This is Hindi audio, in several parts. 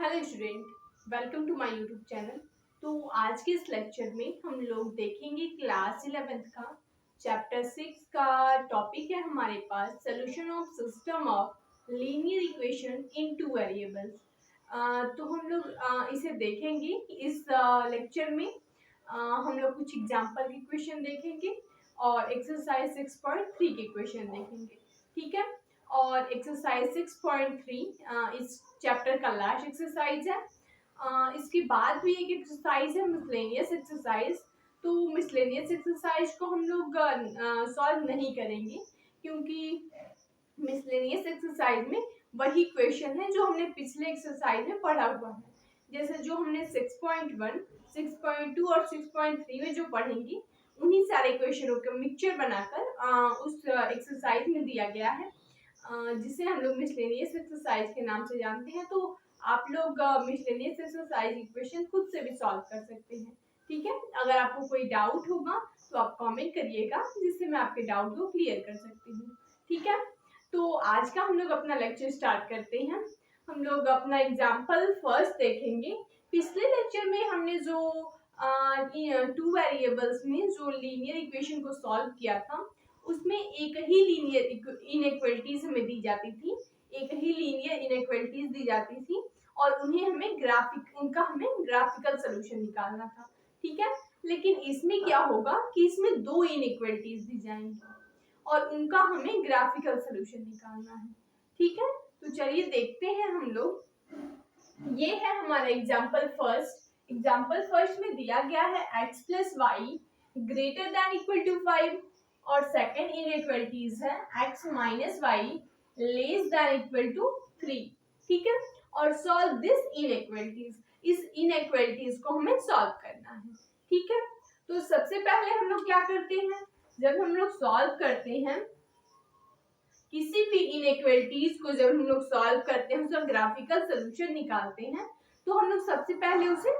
Hello student, welcome to my YouTube channel. तो आज के इस लेक्चर में हम लोग देखेंगे क्लास 11th का चैप्टर 6 का टॉपिक है हमारे पास solution of system of linear equation in two variables. तो हम लोग इसे देखेंगे। इस लेक्चर में हम लोग कुछ एग्जांपल के क्वेश्चन देखेंगे और एक्सरसाइज 6.3 के क्वेश्चन देखेंगे। ठीक है। और एक्सरसाइज 6.3 इस चैप्टर का लास्ट एक्सरसाइज है। इसके बाद भी एक एक्सरसाइज है मिसलेनियस एक्सरसाइज। तो मिसलेनियस एक्सरसाइज को हम लोग सॉल्व नहीं करेंगे क्योंकि मिसलेनियस एक्सरसाइज में वही क्वेश्चन है जो हमने पिछले एक्सरसाइज में पढ़ा हुआ है। जैसे जो हमने 6.1, 6.2 और 6.3 में जो पढ़ेंगे उन्हीं सारे क्वेश्चनों का मिक्सचर बनाकर उस एक्सरसाइज में दिया गया है, जिसे हम लोग मिसलेनियस एक्सरसाइज के नाम से जानते हैं। तो आप लोग मिसलेनियस एक्सरसाइज इक्वेशन खुद से भी सॉल्व कर सकते हैं। ठीक है। अगर आपको कोई डाउट होगा तो आप कमेंट करिएगा, जिससे मैं आपके डाउट को क्लियर कर सकती हूँ। ठीक है। तो आज का हम लोग अपना लेक्चर स्टार्ट करते हैं। हम लोग अपना एग्जाम्पल फर्स्ट देखेंगे। पिछले लेक्चर में हमने जो टू वेरिएबल्स में जो लीनियर इक्वेशन को सॉल्व किया था उसमें एक ही लीनियर इनइक्वालिटीज हमें दी जाती थी, एक ही लीनियर इनइक्वालिटीज दी जाती थी और उन्हें हमें ग्राफिकल सोल्यूशन निकालना था। ठीक है। लेकिन इसमें क्या होगा कि इसमें दो इनइक्वालिटीज दी जाएंगी और उनका हमें ग्राफिकल सोल्यूशन निकालना है। ठीक है। तो चलिए देखते हैं हम लोग। ये है हमारा एग्जाम्पल फर्स्ट। एग्जाम्पल फर्स्ट में दिया गया है x plus y greater than equal to 5 और सेकेंड इनइक्वालिटीज है x minus y less than equal to 3। ठीक है। और सॉल्व दिस इनइक्वालिटीज, इस इनइक्वालिटीज को हमें सॉल्व करना है। ठीक है। तो सबसे पहले हम लोग क्या करते हैं, जब हम लोग सॉल्व करते हैं किसी भी इनइक्वालिटीज को, जब हम लोग सॉल्व करते हैं उसका ग्राफिकल सोल्यूशन निकालते हैं तो हम लोग सबसे पहले उसे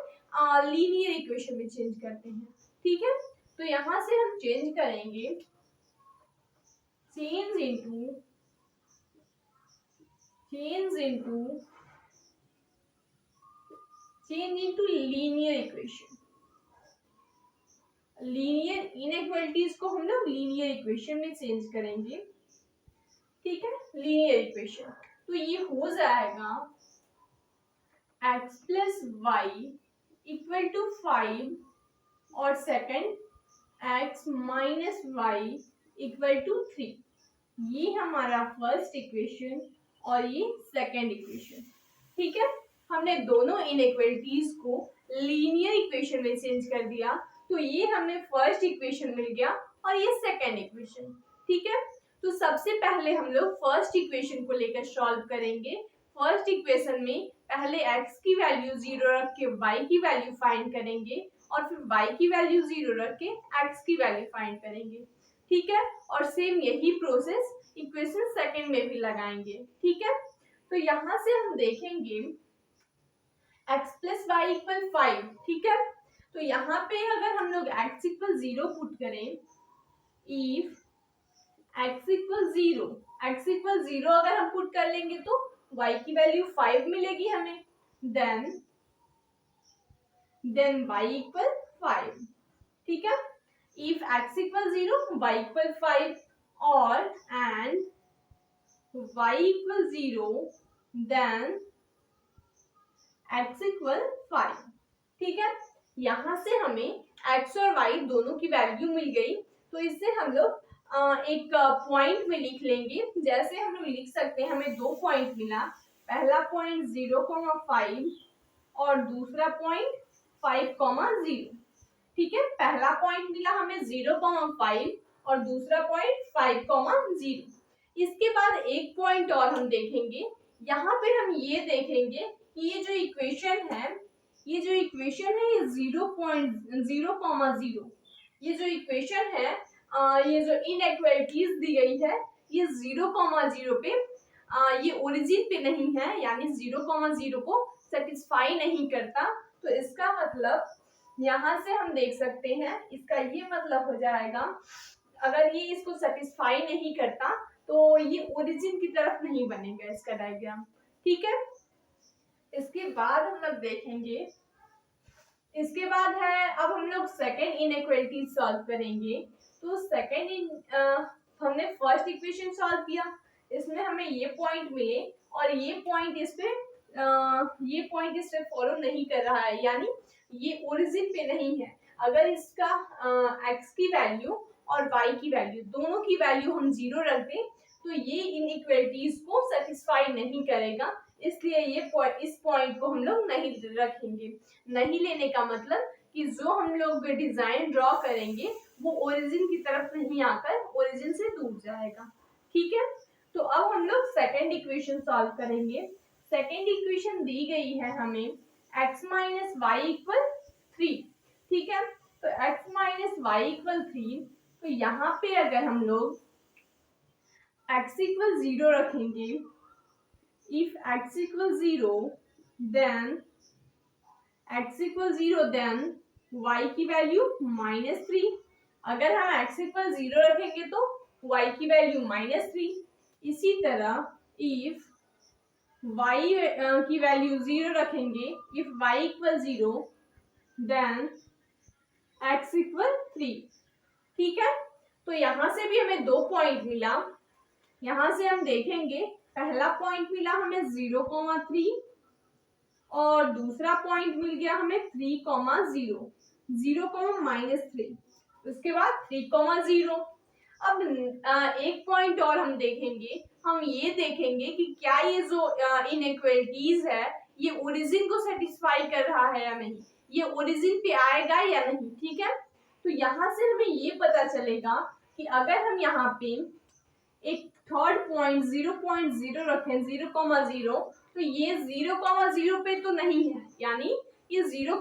लीनियर इक्वेशन में चेंज करते हैं। ठीक है। तो यहां से हम चेंज करेंगे change into linear equation. Linear inequalities को हम लोग लीनियर इक्वेशन में चेंज करेंगे। ठीक है। लीनियर इक्वेशन तो ये हो जाएगा x plus y equal to 5 और second x minus y equal to 3। ये हमारा फर्स्ट इक्वेशन और ये सेकंड इक्वेशन। ठीक है। हमने दोनों इनइक्वालिटीज को लीनियर इक्वेशन में चेंज कर दिया तो ये हमें फर्स्ट इक्वेशन मिल गया और ये सेकंड इक्वेशन। ठीक है। तो सबसे पहले हम लोग फर्स्ट इक्वेशन को लेकर सॉल्व करेंगे। फर्स्ट इक्वेशन में पहले x की वैल्यू 0 रख के y की वैल्यू फाइंड करेंगे और फिर y की वैल्यू 0 रख के x की वैल्यू फाइंड करेंगे। ठीक है। और सेम यही प्रोसेस इक्वेशन सेकंड में भी लगाएंगे। ठीक है। तो यहां से हम देखेंगे x प्लस वाई इक्वल 5। ठीक है। तो यहाँ पे अगर हम लोग x इक्वल 0 पुट करें, इफ x इक्वल 0 अगर हम पुट कर लेंगे तो y की वैल्यू 5 मिलेगी हमें। Then y equal 5। ठीक है। If x equal 0 y equal 5 और and y equal 0 then x equal 5। ठीक है। यहां से हमें x और y दोनों की वैल्यू मिल गई तो इससे हम लोग एक पॉइंट में लिख लेंगे। जैसे हम लोग लिख सकते हैं, हमें दो पॉइंट मिला, पहला पॉइंट 0,5 और दूसरा पॉइंट 5,0। ठीक है। पहला पॉइंट मिला हमें 0,5 और दूसरा पॉइंट 5,0। इसके बाद एक पॉइंट और हम देखेंगे। यहाँ पे हम ये देखेंगे कि ये जो इक्वेशन है ये 0,0, ये जो इक्वेशन है, ये जो इनइक्वालिटीज दी गई है ये 0,0 पे, ये ओरिजिन पे नहीं है, यानी 0,0 को सेटिस्फाई नहीं करता। तो इसका मतलब यहाँ से हम देख सकते हैं, इसका ये मतलब हो जाएगा अगर ये इसको सेटिस्फाई नहीं करता तो ये ओरिजिन की तरफ नहीं बनेगा इसका डायग्राम। ठीक है। इसके बाद हम लोग देखेंगे, इसके बाद है अब हम लोग सेकेंड इनइक्वालिटी सॉल्व करेंगे। तो हमने फर्स्ट इक्वेशन सॉल्व किया, इसमें हमें ये पॉइंट मिले और ये पॉइंट इस पे फॉलो नहीं कर रहा है, यानी ये ओरिजिन पे नहीं है। अगर इसका x की वैल्यू और y की वैल्यू दोनों की वैल्यू हम 0 रख दें तो ये इनइक्वालिटीज को सेटिस्फाई नहीं करेगा, इसलिए इस पॉइंट को हम लोग नहीं रखेंगे। नहीं लेने का मतलब कि जो हम लोग डिजाइन ड्रॉ करेंगे वो ओरिजिन की तरफ नहीं आकर ओरिजिन से दूर जाएगा। ठीक है, तो अब हम लोग सेकेंड इक्वेशन सॉल्व करेंगे। सेकेंड इक्वेशन दी गई है हमें x माइनस वाई इक्वल 3। ठीक है, तो x माइनस वाई इक्वल 3, तो यहाँ पे अगर हम लोग x इक्वल 0 रखेंगे, if x equals 0 then y की वैल्यू -3। अगर हम x इक्वल 0 रखेंगे तो y की वैल्यू -3। इसी तरह if y की वैल्यू 0 रखेंगे, if y equal 0 then x equal 3। ठीक है, तो यहां से भी हमें 2 पॉइंट मिला। यहां से हम देखेंगे, पहला पॉइंट मिला हमें 0,3 और दूसरा पॉइंट मिल गया हमें 3,0, 0,-3, उसके बाद 3,0। अब एक पॉइंट और हम देखेंगे, हम ये देखेंगे कि क्या ये जो इनइक्वालिटीज है ये ओरिजिन को सेटिस्फाई कर रहा है या नहीं, ये ओरिजिन पे आएगा या नहीं। ठीक है, तो यहाँ से हमें ये पता चलेगा कि अगर हम यहाँ पे एक थर्ड पॉइंट 0,0 रखें, 0,0, तो ये 0,0 पे तो नहीं है, यानी ये 0,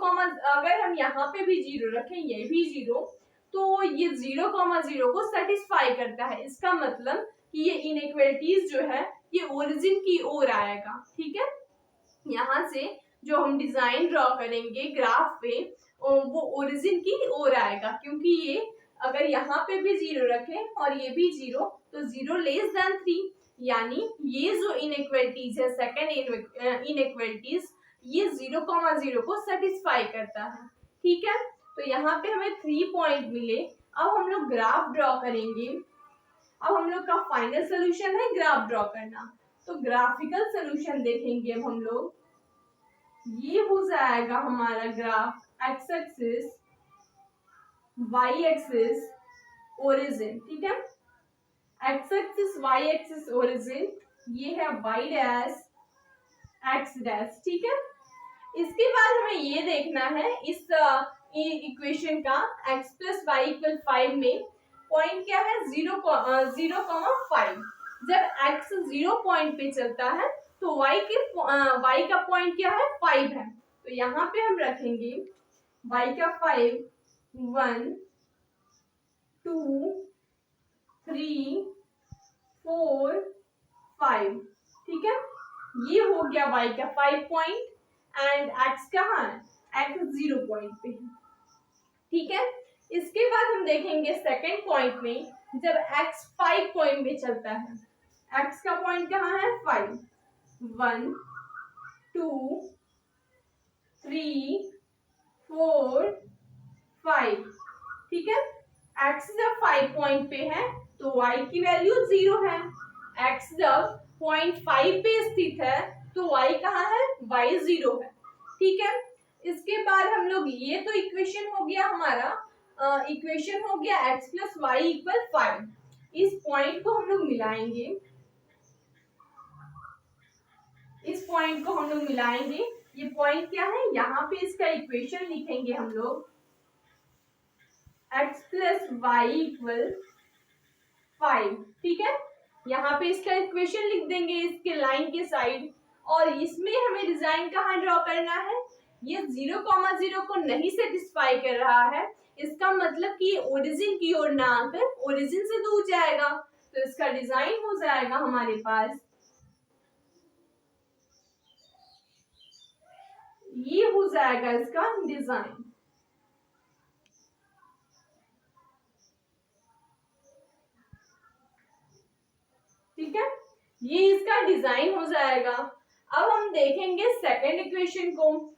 अगर हम यहाँ पे भी 0 रखें, ये भी 0, तो ये 0,0 को सेटिस्फाई करता है। इसका मतलब कि ये इनइक्वालिटीज जो है ये ओरिजिन की ओर आएगा। ठीक है, यहाँ से जो हम डिजाइन ड्रॉ करेंगे ग्राफ पे वो ओरिजिन की ओर आएगा, क्योंकि ये अगर यहाँ पे भी 0 रखें और ये भी 0, तो 0<3, यानी ये जो इनइक्वालिटीज है सेकेंड इनइक्वालिटीज ये 0,0 को सेटिस्फाई करता है। ठीक है, तो यहाँ पे हमें 3 पॉइंट मिले। अब हम लोग ग्राफ ड्रॉ करेंगे। अब हम लोग का फाइनल सोल्यूशन है ग्राफ ड्रॉ करना, तो ग्राफिकल सोल्यूशन देखेंगे अब हम लोग। ये हो जाएगा हमारा graph x axis, Y axis, origin. ठीक है, x axis, Y axis, origin, ये है वाई डैश, एक्स डैश। ठीक है, इसके बाद हमें ये देखना है इस इक्वेशन का x प्लस वाई इक्वल 5 में पॉइंट क्या है, 0,5। जब x 0 पॉइंट पे चलता है तो y का पॉइंट क्या है, 5 है। तो यहाँ पे हम रखेंगे y का 5, 1, 2, 3, 4, 5। ठीक है, ये हो गया y का 5 पॉइंट एंड x कहाँ है, x 0 पॉइंट पे है। ठीक है, इसके बाद हम देखेंगे सेकेंड पॉइंट में जब x 5 पॉइंट में चलता है, x का पॉइंट कहाँ है, 5, 1, 2, 3, 4, 5। ठीक है, x जब 5 पॉइंट पे है तो y की वैल्यू 0 है। x जब 0.5 पे स्थित है तो y कहाँ है, y 0 है। ठीक है, इसके बाद हम लोग ये तो इक्वेशन हो गया हमारा, इक्वेशन हो गया x प्लस वाई इक्वल 5। इस पॉइंट को हम लोग मिलाएंगे, इस पॉइंट को हम लोग मिलाएंगे। ये पॉइंट क्या है, यहाँ पे इसका इक्वेशन लिखेंगे हम लोग, x प्लस वाई इक्वल 5। ठीक है, यहाँ पे इसका इक्वेशन लिख देंगे इसके लाइन के साइड, और इसमें हमें डिजाइन कहाँ ड्रॉ करना है, ये 0,0 को नहीं सेटिस्फाई कर रहा है, इसका मतलब कि ये ओरिजिन की ओर ना आकर ओरिजिन से दूर जाएगा। तो इसका डिजाइन हो जाएगा हमारे पास, ये हो जाएगा इसका डिजाइन। ठीक है, ये इसका डिजाइन हो जाएगा। अब हम देखेंगे सेकेंड इक्वेशन को।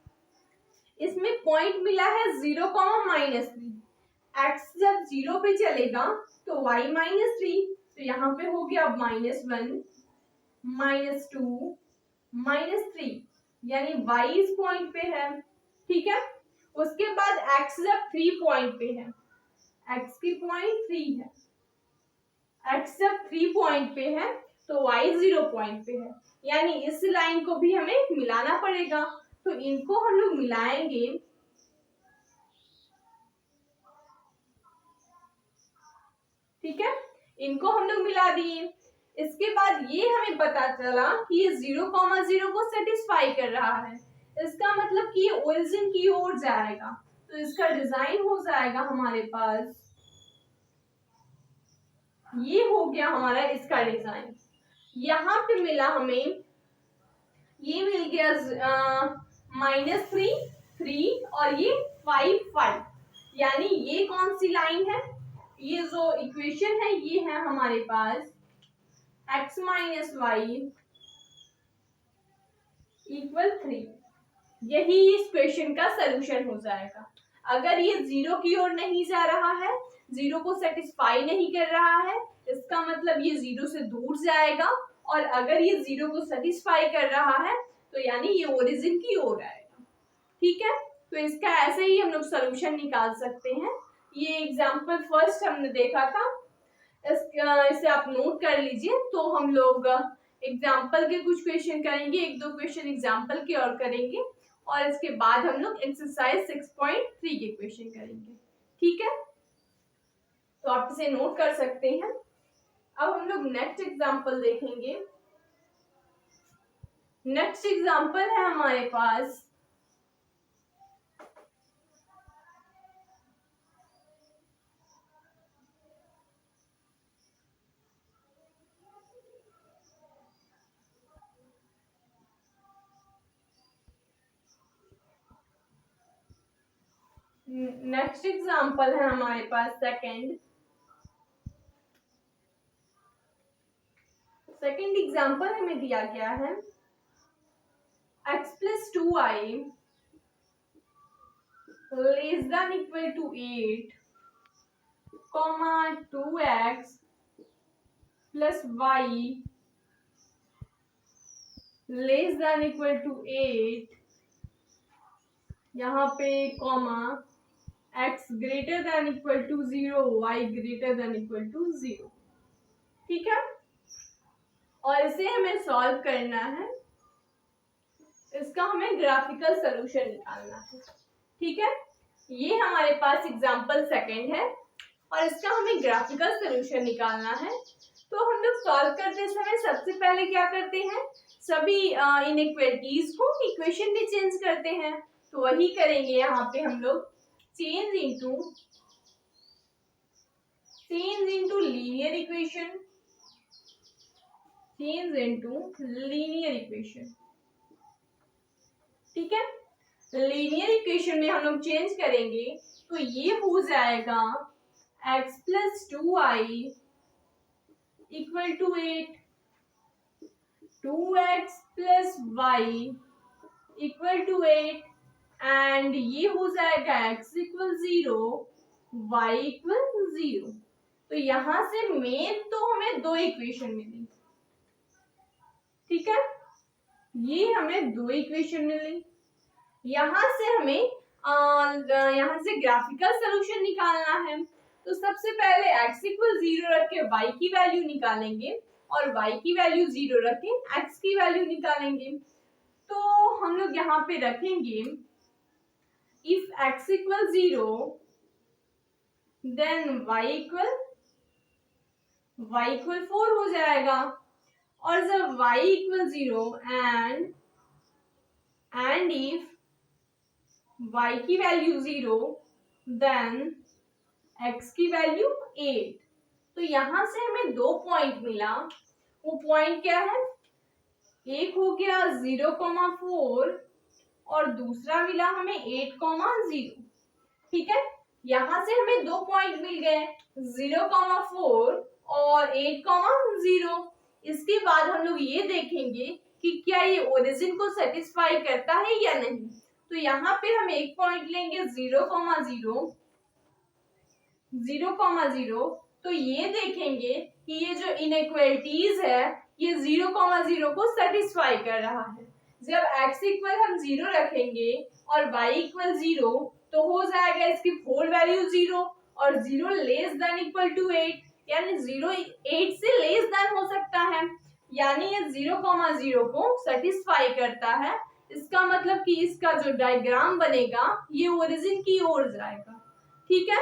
इसमें पॉइंट मिला है 0,-3। एक्स जब 0 पे चलेगा तो y -3, तो यहाँ पे हो गया -1, -2, -3, यानी y इस पॉइंट पे है। ठीक है, उसके बाद x जब 3 पॉइंट पे है, x की पॉइंट 3 है, x जब 3 पॉइंट पे है तो y 0 पॉइंट पे है, यानी इस लाइन को भी हमें मिलाना पड़ेगा। तो इनको हम लोग मिलाएंगे। ठीक है, इनको हम लोग मिला दिए। इसके बाद ये हमें पता चला कि ये 0,0 को सेटिस्फाई कर रहा है, इसका मतलब कि ये ओरिजिन की ओर जाएगा। तो इसका डिजाइन हो जाएगा हमारे पास, ये हो गया हमारा इसका डिजाइन। यहाँ पे मिला हमें, ये मिल गया -3 और ये 5, यानी ये कौन सी लाइन है, ये जो इक्वेशन है ये है हमारे पास x - y = 3। यही इस क्वेश्चन का सलूशन हो जाएगा। अगर ये 0 की ओर नहीं जा रहा है, 0 को सेटिस्फाई नहीं कर रहा है, इसका मतलब ये 0 से दूर जाएगा, और अगर ये 0 को सेटिस्फाई कर रहा है तो यानी ये ओरिजिन की ओर आएगा। ठीक है, तो इसका ऐसे ही हम लोग सलूशन निकाल सकते हैं। ये एग्जाम्पल फर्स्ट हमने देखा था, इसे आप नोट कर लीजिए। तो हम लोग एग्जाम्पल के कुछ क्वेश्चन करेंगे, 1-2 क्वेश्चन एग्जाम्पल के और करेंगे, और इसके बाद हम लोग एक्सरसाइज 6.3 के क्वेश्चन करेंगे। ठीक है, तो आप इसे नोट कर सकते हैं। अब हम लोग नेक्स्ट एग्जाम्पल देखेंगे। नेक्स्ट एग्जाम्पल है हमारे पास है हमारे पास सेकंड एग्जाम्पल हमें दिया गया है x + 2i < 8, 2x + y < 8, यहाँ पे x greater than equal to 0, y greater than equal to 0। ठीक है, और इसे हमें सॉल्व करना है, इसका हमें ग्राफिकल सलूशन निकालना है। ठीक है, ये हमारे पास एग्जाम्पल सेकंड है और इसका हमें ग्राफिकल सलूशन निकालना है। तो हम लोग सॉल्व करते समय सबसे पहले क्या करते हैं, सभी इनइक्वालिटीज को इक्वेशन में चेंज करते हैं। तो वही करेंगे यहाँ पे हम लोग, चेंज इनटू लीनियर इक्वेशन, ठीक है, लीनियर इक्वेशन में हम लोग चेंज करेंगे तो ये हो जाएगा x + 2i = 8, 2x + y = 8, and ये हो जाएगा x = 0, y = 0। तो यहां से मेन तो हमें 2 इक्वेशन मिली। ठीक है, ये हमें 2 इक्वेशन मिली। यहाँ से हमें यहाँ से ग्राफिकल सलूशन निकालना है। तो सबसे पहले x = 0 रख के y की वैल्यू निकालेंगे और y की वैल्यू 0 रख के x की वैल्यू निकालेंगे। तो हम लोग यहाँ पे रखेंगे if x = 0 then y = 4 हो जाएगा, और जब y = 0 and if y की वैल्यू 0 देन x की वैल्यू 8। तो यहां से हमें 2 पॉइंट मिला। वो पॉइंट क्या है, एक हो गया 0,4 और दूसरा मिला हमें 8,0। ठीक है, यहां से हमें 2 पॉइंट मिल गए, 0,4 और 8,0। इसके बाद हम लोग ये देखेंगे कि क्या ये ओरिजिन को सेटिस्फाई करता है या नहीं। तो यहाँ पे हम एक पॉइंट लेंगे 0,0, 0,0। तो ये देखेंगे कि ये जो इनइक्वालिटीज है ये 0,0 को सेटिस्फाई कर रहा है। जब x इक्वल हम 0 रखेंगे और y इक्वल 0 तो हो जाएगा इसकी फोर वैल्यू 0 और 0 लेस देन इक्वल टू 8, यानी 0 8 से लेस देन हो सकता है, यानी ये 0,0 को सेटिस्फाई करता है। इसका मतलब कि इसका जो डायग्राम बनेगा ये ओरिजिन की ओर जाएगा। ठीक है,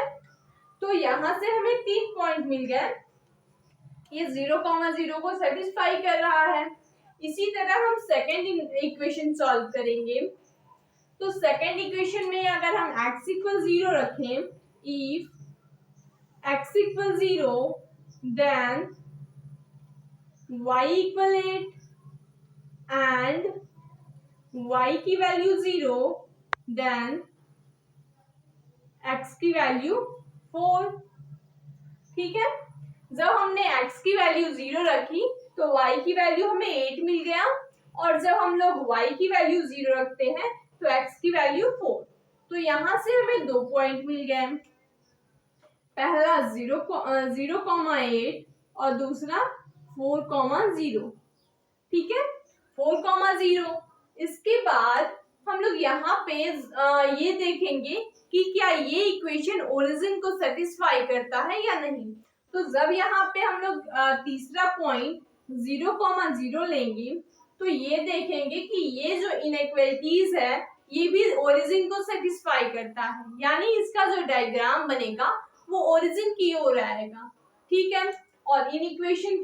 तो यहां से हमें 3 पॉइंट मिल गए, ये 0,0 को सेटिस्फाई कर रहा है। इसी तरह हम सेकेंड इक्वेशन सॉल्व करेंगे। तो सेकेंड इक्वेशन में अगर हम x इक्वल 0 रखें, if x equal 0 then y equal 8 and y की वैल्यू 0 देन x की वैल्यू 4। ठीक है, जब हमने x की वैल्यू 0 रखी तो y की वैल्यू हमें 8 मिल गया, और जब हम लोग y की वैल्यू 0 रखते हैं तो x की वैल्यू 4। तो यहां से हमें 2 पॉइंट मिल गए, पहला 0,8 और दूसरा 4,0। ठीक है, 4,0। इसके बाद हम लोग यहाँ पे ये देखेंगे कि क्या ये इक्वेशन ओरिजिन को सेटिस्फाई करता है या नहीं। तो जब यहाँ पे हम लोग तीसरा पॉइंट 0,0 लेंगे तो ये देखेंगे कि ये जो इनइक्वालिटीज है ये भी ओरिजिन को सेटिस्फाई करता है, यानी इसका जो डायग्राम बनेगा वो ओरिजिन की ओर आएगा। ठीक है, और इन इक्वेशन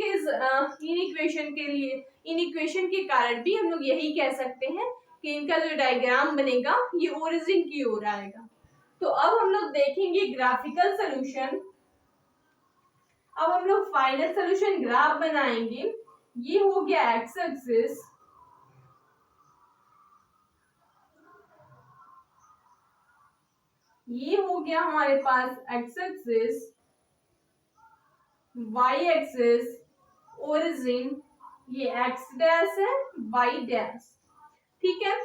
के कारण भी हम लोग यही कह सकते हैं कि इनका जो डायग्राम बनेगा ये ओरिजिन की ओर आएगा। तो अब हम लोग देखेंगे ग्राफिकल सोल्यूशन। अब हम लोग फाइनल सोल्यूशन ग्राफ बनाएंगे। ये हो गया एक्स एक्सिस, ये हो गया हमारे पास X axis, Y axis origin, ये एक्स डैश है, वाई डैश। ठीक है,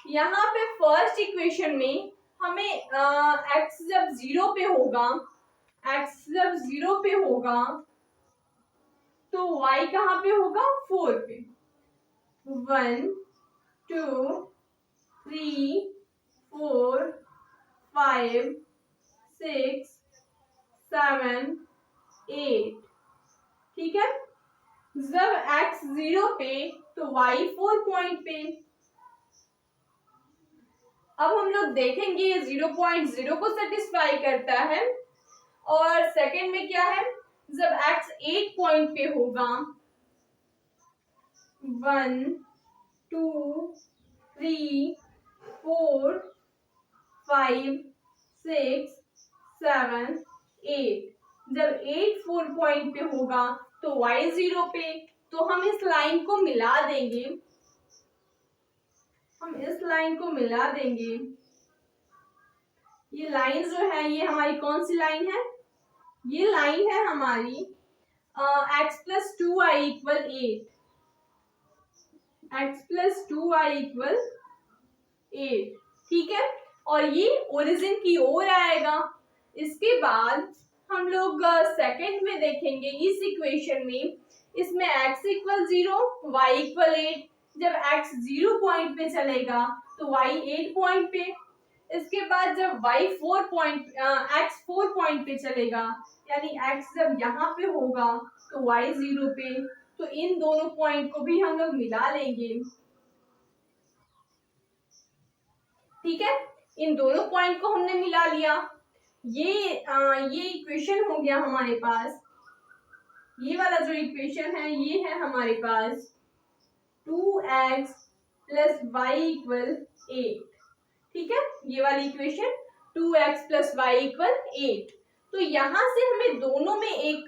यहाँ पे फर्स्ट इक्वेशन में हमें एक्स जब 0 पे होगा, एक्स जब 0 पे होगा तो y कहाँ पे होगा, 4 पे। 1 2 3 4 5 6 7 8। ठीक है, जब x 0 पे तो y 4 पॉइंट पे। अब हम लोग देखेंगे ये 0,0 को सेटिस्फाई करता है, और सेकंड में क्या है, जब x 8 पॉइंट पे होगा, 1 2 3 4 5 6 7 8। जब 8 4 पॉइंट पे होगा तो y 0 पे, तो हम इस लाइन को मिला देंगे, हम इस लाइन को मिला देंगे। ये लाइन जो है ये हमारी कौन सी लाइन है, ये लाइन है हमारी x plus 2y equal 8, x plus 2y equal 8। ठीक है, और ये ओरिजिन की ओर आएगा। इसके बाद हम लोग सेकंड में देखेंगे इस इक्वेशन में, इसमें x इक्वल 0 y इक्वल 8। जब x 0 पॉइंट पे चलेगा तो y 8 पॉइंट पे। इसके बाद जब x 4 पॉइंट पे चलेगा, यानी x जब यहाँ पे होगा तो y 0 पे। तो इन दोनों पॉइंट को भी हम लोग मिला लेंगे। ठीक है, इन दोनों पॉइंट को हमने मिला लिया। ये इक्वेशन हो गया हमारे पास, ये वाला जो इक्वेशन है ये है हमारे पास 2x प्लस वाई इक्वल 8। ठीक है, ये वाली equation 2x plus y equal 8। तो यहां से हमें दोनों में एक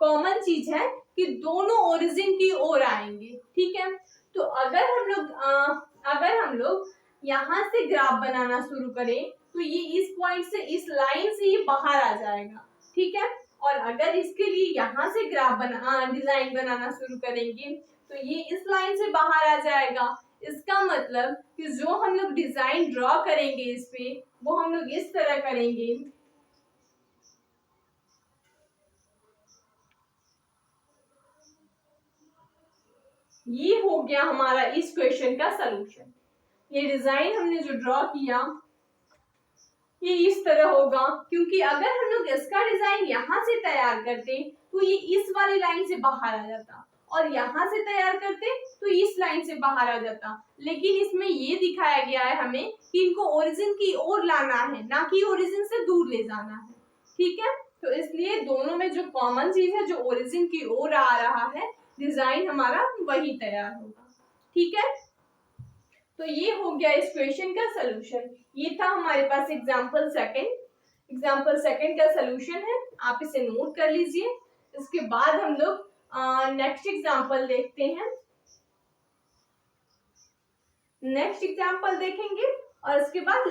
कॉमन चीज है कि दोनों ओरिजिन की ओर आएंगे। ठीक है, तो अगर हम लोग यहाँ से ग्राफ बनाना शुरू करें तो ये इस पॉइंट से, इस लाइन से ये बाहर आ जाएगा। ठीक है, और अगर इसके लिए यहाँ से ग्राफ डिजाइन बनाना शुरू करेंगे तो ये इस लाइन से बाहर आ जाएगा। इसका मतलब कि जो हम लोग डिजाइन ड्रॉ करेंगे इस पे, वो हम लोग इस तरह करेंगे। ये हो गया हमारा इस क्वेश्चन का सलूशन। ये डिजाइन हमने जो ड्रॉ किया ये इस तरह होगा, क्योंकि अगर हम लोग इसका डिजाइन यहाँ से तैयार करते तो ये इस वाली लाइन से बाहर आ जाता, और यहाँ से तैयार करते तो इस लाइन से बाहर आ जाता। लेकिन इसमें ये दिखाया गया है हमें कि इनको ओरिजिन की ओर लाना है, ना कि ओरिजिन से दूर ले जाना है। ठीक है, तो इसलिए दोनों में जो कॉमन चीज है, जो ओरिजिन की ओर आ रहा है, डिजाइन हमारा वही तैयार होगा। ठीक है, तो ये हो गया इस क्वेश्चन का सलूशन। ये था हमारे पास एग्जाम्पल सेकंड का सलूशन है, आप इसे नोट कर लीजिए। इसके बाद हम लोग नेक्स्ट एग्जाम्पल देखते हैं। नेक्स्ट एग्जाम्पल देखेंगे और इसके बाद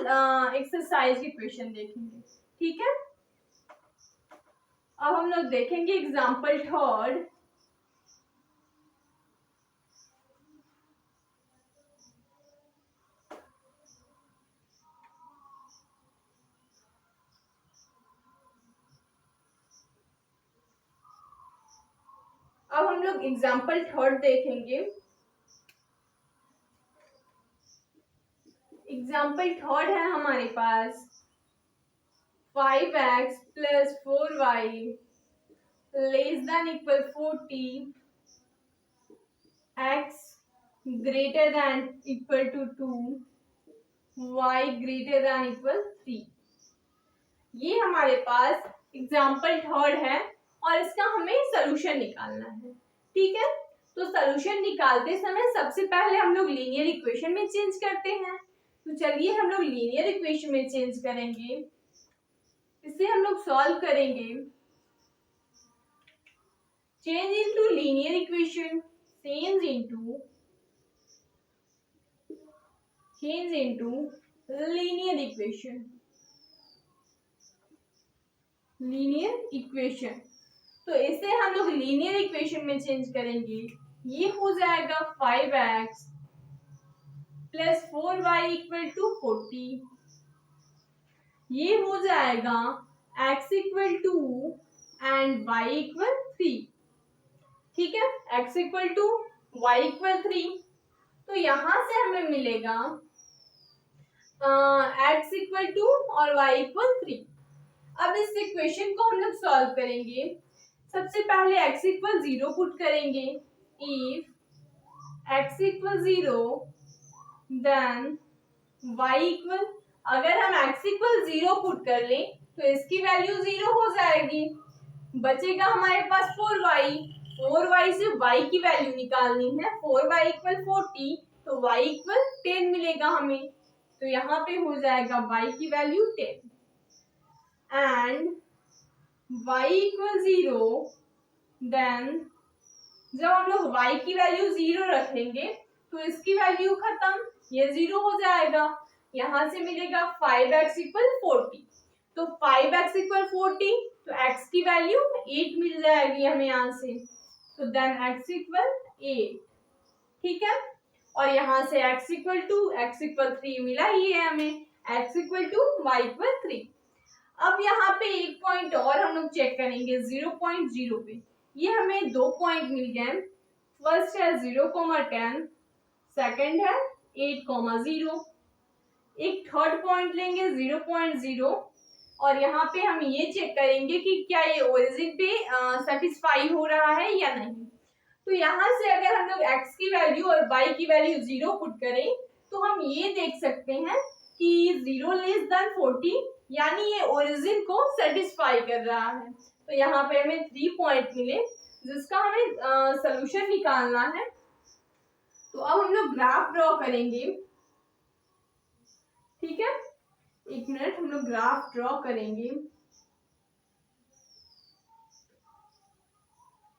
एक्सरसाइज के क्वेश्चन देखेंगे। ठीक है, अब हम लोग देखेंगे एग्जाम्पल थर्ड। अब हम लोग एग्जाम्पल थर्ड देखेंगे। एग्जाम्पल थर्ड है हमारे पास 5x plus 4y less than equal 40, x greater than equal to 2, y greater than equal 3। ये हमारे पास एग्जाम्पल थर्ड है और इसका हमें सलूशन निकालना है। ठीक है, तो सलूशन निकालते समय सबसे पहले हम लोग लीनियर इक्वेशन में चेंज करते हैं। तो चलिए हम लोग लीनियर इक्वेशन में चेंज करेंगे, इसे हम लोग सॉल्व करेंगे। Change into linear equation, change into linear equation. तो इसे हम लोग लीनियर इक्वेशन में चेंज करेंगे। ये हो जाएगा 5x plus 4y equal to 40। ये हो जाएगा x equal two and y equal 3। ठीक है, x equal two y equal 3। तो यहां से हमें मिलेगा x इक्वल टू और y इक्वल 3। अब इस इक्वेशन को हम लोग सॉल्व करेंगे। सबसे पहले x इक्वल 0 पुट करेंगे। If x equal 0 then y equal, अगर हम x इक्वल 0 पुट कर लें तो इसकी वैल्यू 0 हो जाएगी। बचेगा हमारे पास 4y। 4y से y की वैल्यू निकालनी है। 4y इक्वल 40, तो y इक्वल 10 मिलेगा हमें। तो यहाँ पे हो जाएगा y की value 10 and y equal 0। Then जब हम लोग y की वैल्यू 0 रखेंगे तो इसकी वैल्यू खत्म, ये 0 हो जाएगा। यहाँ से मिलेगा 5x इक्वल 40। तो 5x इक्वल 40, तो x की वैल्यू 8 मिल जाएगी हमें यहाँ से। तो देन x इक्वल 8। ठीक है, और यहाँ से x इक्वल 2, x इक्वल 3 मिला ही है हमें, x इक्वल 2, y इक्वल 3। अब यहाँ पे एक पॉइंट और हम लोग चेक करेंगे 0.0 पे। ये हमें 2 पॉइंट मिल गए। फर्स्ट है 0,10, सेकंड है 8,0। एक थर्ड पॉइंट लेंगे 0.0 और यहाँ पे हम ये चेक करेंगे कि क्या ये ओरिजिन पे सेटिस्फाई हो रहा है या नहीं। तो यहाँ से अगर हम लोग x की वैल्यू और y की वैल्यू 0 पुट करें तो हम ये देख सकते हैं कि 0 लेस देन 40, यानी ये ओरिजिन को सेटिस्फाई कर रहा है। तो यहाँ पे हमें 3 पॉइंट मिले जिसका हमें सॉल्यूशन निकालना है। तो अब हम लोग ग्राफ ड्रॉ करेंगे। ठीक है, एक मिनट, हम लोग ग्राफ ड्रॉ करेंगे।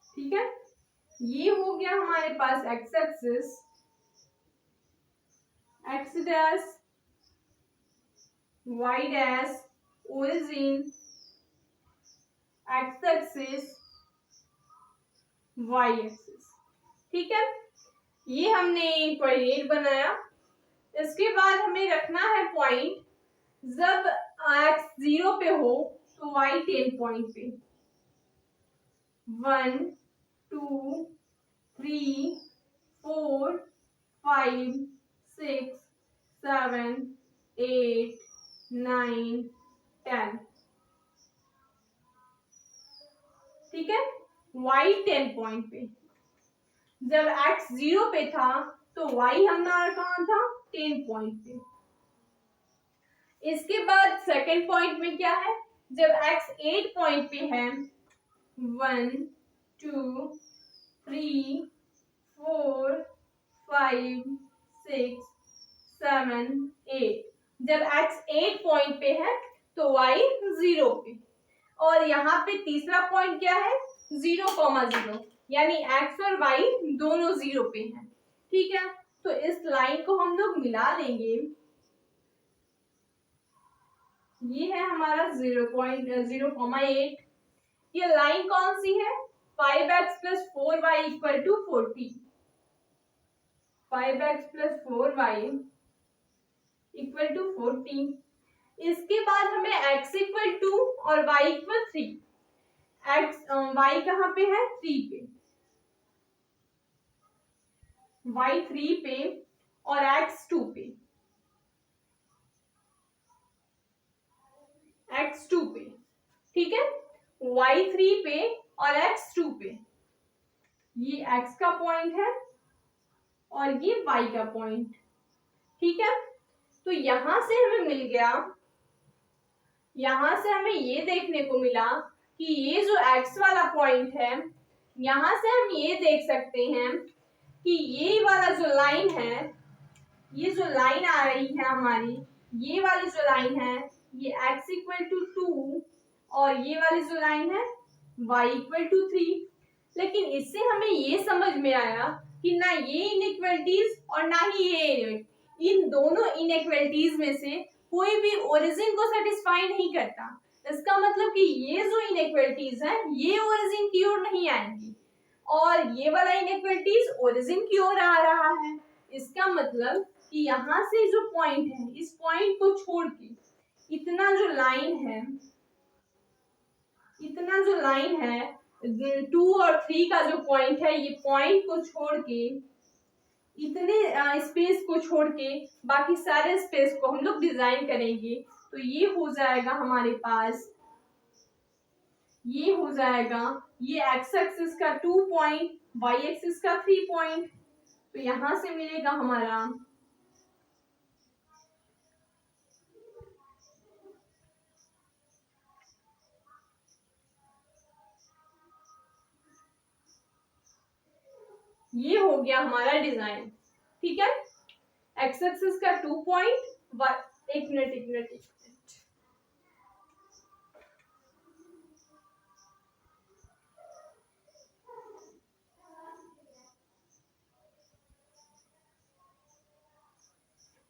ठीक है, ये हो गया हमारे पास X axis, X dash, Y dash, origin, X axis, Y axis. ठीक है, ये हमने कोऑर्डिनेट बनाया। इसके बाद हमें रखना है पॉइंट, जब x 0 पे हो तो y 10 पॉइंट पे 1 2 3 4 5 6 7 8 9 10। ठीक है, y 10 पॉइंट पे। जब x 0 पे था तो y हमारा कहाँ था, 10 पॉइंट पे। इसके बाद सेकंड पॉइंट में क्या है, जब x 8 पॉइंट पे है 1 2 3 4 5 6 7 8। जब x 8 पॉइंट पे है तो y 0 पे। और यहाँ पे तीसरा पॉइंट क्या है, 0,0, यानी x और y दोनों 0 पे हैं। ठीक है, तो इस लाइन को हम लोग मिला लेंगे। ये है हमारा 0,8। ये लाइन कौन सी है, 5x + 4y = 40। 5x + 4y = 40। इसके बाद हमें x = 2 और y = 3। y कहाँ पे है, 3 पे, y 3 पे और x 2 पे, x 2 पे। ठीक है, y 3 पे और x 2 पे। ये x का पॉइंट है और ये y का पॉइंट। ठीक है, तो यहां से हमें मिल गया, यहां से हमें ये देखने को मिला कि ये जो x वाला पॉइंट है, यहां से हम ये देख सकते हैं कि ये वाला जो लाइन है, ये जो लाइन आ रही है हमारी, ये वाली जो लाइन है, ये x = 2 और ये वाली जो लाइन है y = 3। लेकिन इससे हमें ये समझ में आया कि ना ये इनइक्वालिटीज और ना ही ये, इन दोनों इनइक्वालिटीज में से कोई भी ओरिजिन को सेटिस्फाई नहीं करता। इसका मतलब कि ये जो इनइक्वालिटीज हैं ये ओरिजिन की ओर नहीं आएंगी और ये वाला इनइक्वालिटीज ओरिजिन की ओर आ रहा है। इसका मतलब कि यहाँ से जो पॉइंट है, इस पॉइंट को छोड़ के इतना जो लाइन है, इतना जो लाइन है 2 और 3 का जो पॉइंट है, ये पॉइंट को छोड़ के, इतने स्पेस को छोड़ के बाकी सारे स्पेस को हम लोग डिजाइन करेंगे। तो ये हो जाएगा हमारे पास, ये हो जाएगा, ये x एक्सिस का 2 पॉइंट, y एक्सिस का 3 पॉइंट। तो यहां से मिलेगा हमारा ये हो गया हमारा डिजाइन। ठीक है, x एक्सिस का 2 पॉइंट, एक मिनट,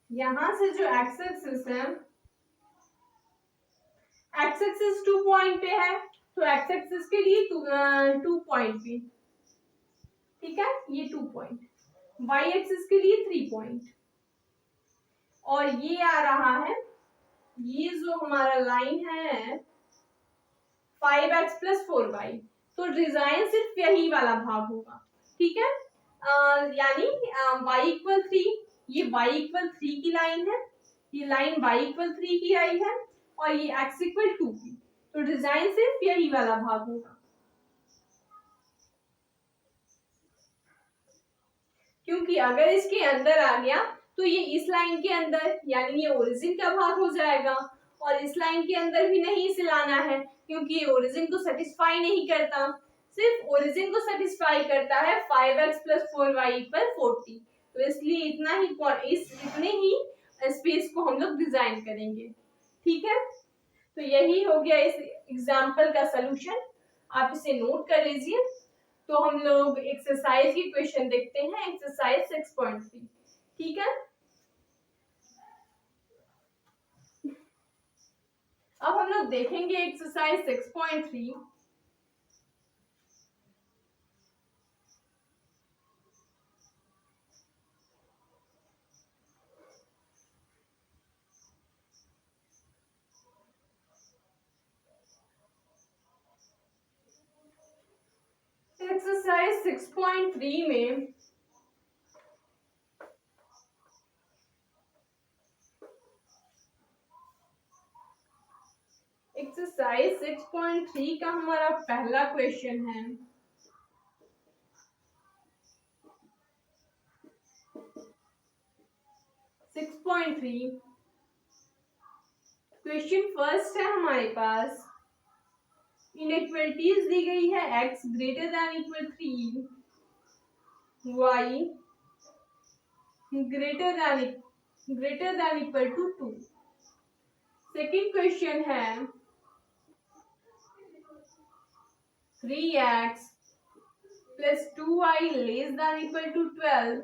यहां से जो x एक्सिस है, x एक्सिस 2 पॉइंट पे है तो x एक्सिस के लिए 2 पॉइंट पे। ठीक है, ये 2 पॉइंट, y एक्सिस के लिए 3 पॉइंट और ये आ रहा है, ये जो हमारा लाइन है 5x + 4y। तो डिजाइन सिर्फ यही वाला भाग होगा। ठीक है, यानी y = 3, ये y = 3 की लाइन है, ये लाइन y = 3 की आई है और ये x = 2 की। तो डिजाइन सिर्फ यही वाला भाग होगा, क्योंकि अगर इसके अंदर आ गया तो ये इस लाइन के अंदर, यानी ये ओरिजिन का भाग हो जाएगा और इस लाइन के अंदर भी नहीं इसे लाना है क्योंकि ये ओरिजिन को सेटिस्फाई नहीं करता। सिर्फ ओरिजिन को सेटिस्फाई करता है 5x + 4y = 40। तो इसलिए इतने ही स्पेस को हम लोग डिजाइन करेंगे। ठीक है, तो यही हो गया इस एग्जाम्पल का सलूशन। आप इसे नोट कर लीजिए। तो हम लोग एक्सरसाइज की क्वेश्चन देखते हैं, एक्सरसाइज 6.3। ठीक है, अब हम लोग देखेंगे एक्सरसाइज 6.3। 6.3 में एक्सरसाइज 6.3 का हमारा पहला क्वेश्चन है। क्वेश्चन फर्स्ट है हमारे पास, इनइक्वालिटीज दी गई है x greater than equal 3, y greater than equal to 2। Second question है 3x plus 2y less than equal to 12,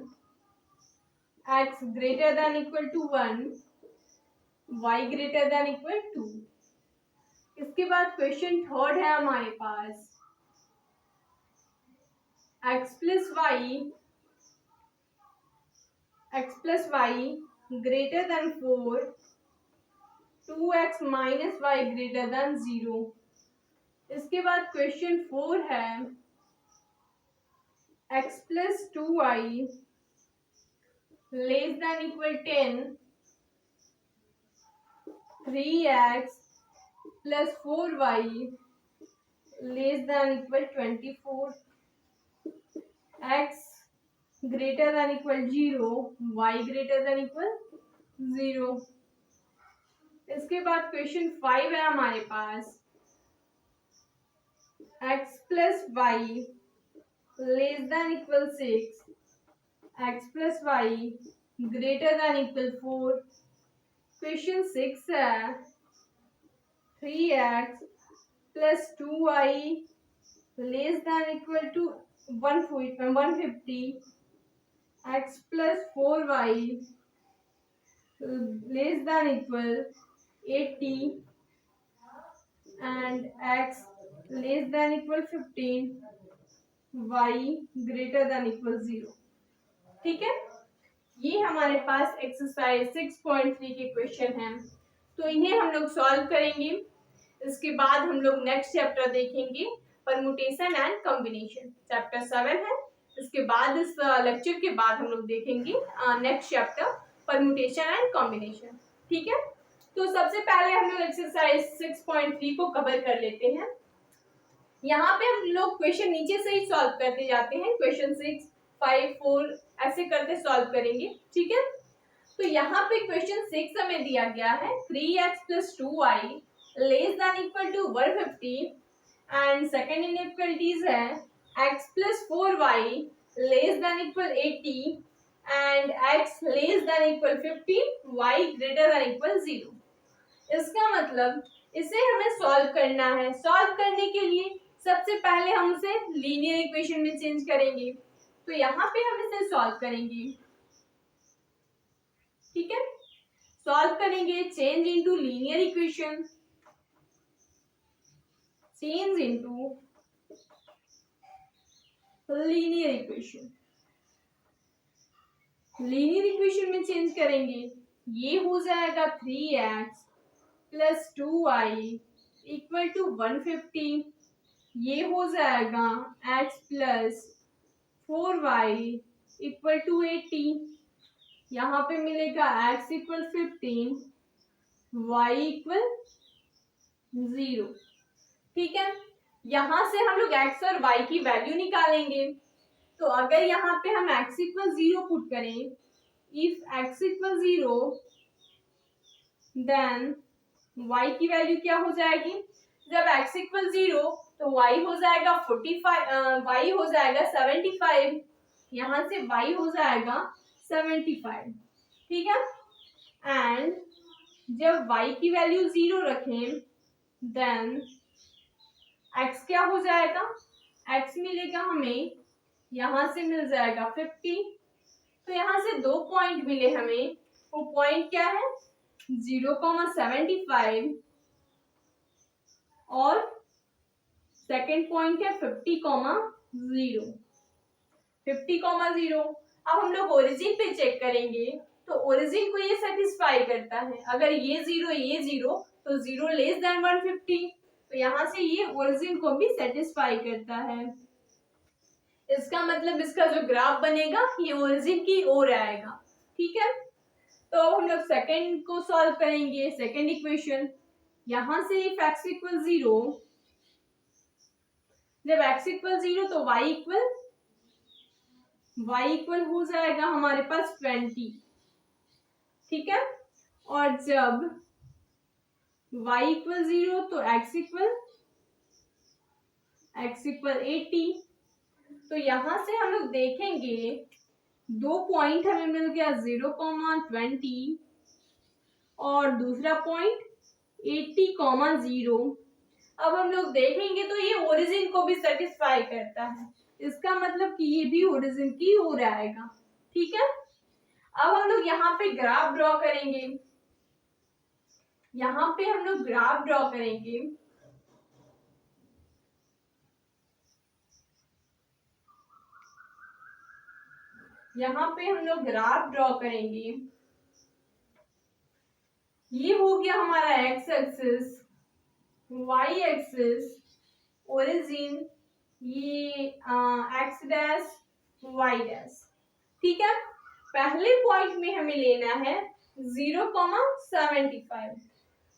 x greater than equal to 1, y greater than equal 2। इसके बाद क्वेश्चन थर्ड है हमारे पास, x plus y greater than 4, 2x minus y greater than 0। इसके बाद क्वेश्चन 4 है x plus 2y less than equal 10, 3x plus 4y less than equal 24, x greater than equal 0, y greater than equal 0। इसके बाद क्वेश्चन 5 है हमारे पास, x plus y less than equal 6, x plus y greater than equal 4। Question 6 है 3x plus 2y less than equal to 150, x plus 4y less than equal 80 and x less than equal 15, y greater than equal 0। ठीक है, ये हमारे पास एक्सरसाइज 6.3 के क्वेश्चन हैं, तो इन्हें हम लोग सॉल्व करेंगे। इसके बाद हम लोग नेक्स्ट चैप्टर देखेंगे, परमुटेशन एंड कॉम्बिनेशन, चैप्टर 7 है। इसके बाद इस लेक्चर के बाद हम लोग देखेंगे next chapter permutation and combination. ठीक है, तो सबसे पहले हम लोग एक्सरसाइज 6.3 को कवर कर लेते हैं। यहाँ पे हम लोग क्वेश्चन नीचे से ही सॉल्व करते जाते हैं, क्वेश्चन 6, 5, 4 ऐसे करते सॉल्व करेंगे। ठीक है, तो यहाँ पे क्वेश्चन 6 हमें दिया गया है 3x plus 2y less than equal to 150 and second inequalities है x plus 4y less than equal 80 and x less than equal 50, y greater than equal 0। इसका मतलब इसे हमें सॉल्व करना है। सॉल्व करने के लिए सबसे पहले हम इसे लीनियर इक्वेशन में चेंज करेंगे, तो यहाँ पे हम इसे सॉल्व करेंगे। ठीक है, सॉल्व करेंगे, change into linear equation, change into linear equation. Linear equation में चेंज करेंगे, ये हो जाएगा 3x plus 2y equal to 150, ये हो जाएगा x plus 4y equal to 80, यहाँ पे मिलेगा x इक्वल 15, y इक्वल 0। ठीक है, यहाँ से हम लोग x और y की वैल्यू निकालेंगे। तो अगर यहाँ पे हम x इक्वल 0 पुट करें, if x equal 0 then y की वैल्यू क्या हो जाएगी? जब x इक्वल 0 तो y हो जाएगा 45, y हो जाएगा 75, यहाँ से y हो जाएगा 75। ठीक है, एंड जब y की वैल्यू 0 रखें देन x क्या हो जाएगा? x मिलेगा हमें, यहाँ से मिल जाएगा 50। तो यहाँ से 2 पॉइंट मिले हमें, वो पॉइंट क्या है? 0,75 और सेकेंड पॉइंट है 50,0। 50,0। अब हम लोग ओरिजिन पे चेक करेंगे, तो ओरिजिन को ये सेटिस्फाई करता है। अगर ये 0 तो 0 लेस देन 150, तो यहाँ से ये ओरिजिन को भी सेटिस्फाई करता है। इसका मतलब इसका जो ग्राफ बनेगा ये ओरिजिन की ओर आएगा। ठीक है, तो हम लोग सेकंड को सॉल्व करेंगे। सेकंड इक्वेशन, यहां से इफ x इक्वल 0, जब x इक्वल 0 तो y इक्वल हो जाएगा हमारे पास 20। ठीक है, और जब y इक्वल 0 तो x इक्वल 80। तो यहां से हम लोग देखेंगे 2 पॉइंट हमें मिल गया 0,20 और दूसरा पॉइंट 80,0। अब हम लोग देखेंगे तो ये ओरिजिन को भी सेटिस्फाई करता है, इसका मतलब कि ये भी ओरिजिन की ओर आएगा। ठीक है, अब हम लोग यहाँ पे ग्राफ ड्रॉ करेंगे। यहाँ पे हम लोग ग्राफ ड्रॉ करेंगे। यहाँ पे हम लोग ग्राफ ड्रॉ करेंगे। ये हो गया हमारा x axis, Y axis, origin, ये एक्स डैश, वाई डैश। ठीक है, पहले पॉइंट में हमें लेना है 0,75।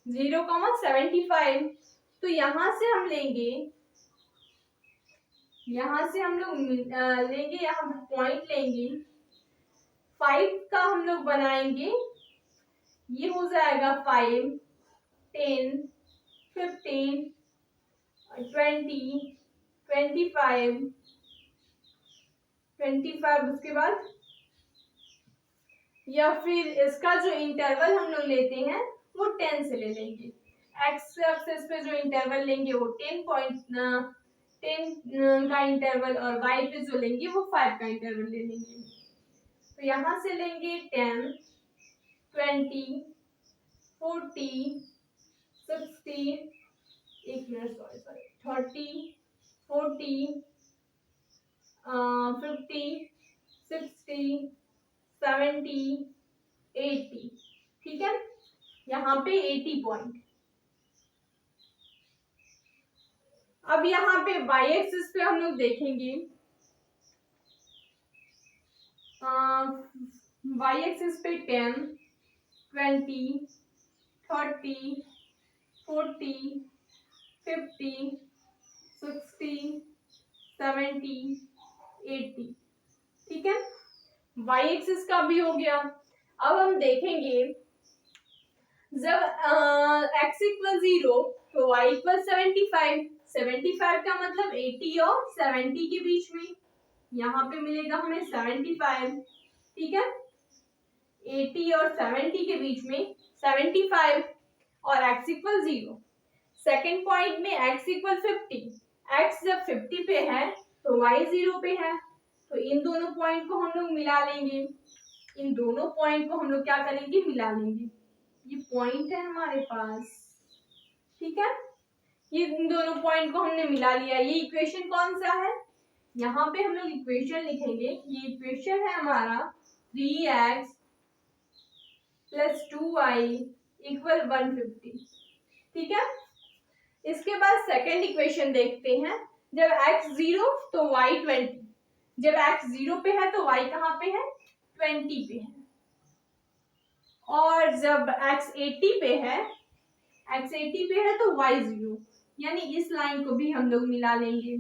0,75, तो यहां से हम लेंगे, यहां से हम लोग लेंगे, यहाँ पॉइंट लेंगे 5 का हम लोग बनाएंगे। ये हो जाएगा 5, 10, 15, 20, 25, 25, उसके बाद या फिर इसका जो इंटरवल हम लोग लेते हैं वो 10 से ले लेंगे। एक्स एक्सिस पे जो इंटरवल लेंगे वो 10 का इंटरवल, और वाई पे जो लेंगे वो 5 का इंटरवल ले लेंगे। तो यहां से लेंगे 10, 20, 40, 60, एक मिनट, सॉरी 30, 40, 50, 60, 70, 80। ठीक है, यहाँ पे 80 पॉइंट। अब यहाँ पे y एक्सिस पे हम लोग देखेंगे, y एक्सिस पे 10, 20, 30, 40, 50, 60, 70, 80। ठीक है, y एक्सिस का भी हो गया। अब हम देखेंगे जब x इक्वल 0 तो y इक्वल 75। 75 का मतलब 80 और 70 के बीच में, यहाँ पे मिलेगा हमें 75। ठीक है, 80 और 70 के बीच में 75 और x इक्वल 0। सेकेंड पॉइंट में x इक्वल 50। x जब 50 पे है तो y 0 पे है, तो इन दोनों पॉइंट को हम लोग मिला लेंगे। इन दोनों पॉइंट को हम लोग क्या करेंगे, मिला लेंगे। ये पॉइंट है हमारे पास। ठीक है, ये इन दोनों पॉइंट को हमने मिला लिया। ये इक्वेशन कौन सा है, यहाँ पे हम लोग इक्वेशन लिखेंगे। ये इक्वेशन है हमारा 3x + 2y इक्वल 150। ठीक है, इसके बाद सेकेंड इक्वेशन देखते हैं। जब x 0 तो y 20। जब x 0 पे है तो y कहाँ पे है, 20 पे है। और जब x 80 पे है, x 80 पे है तो y 0, यानी इस लाइन को भी हम लोग मिला लेंगे।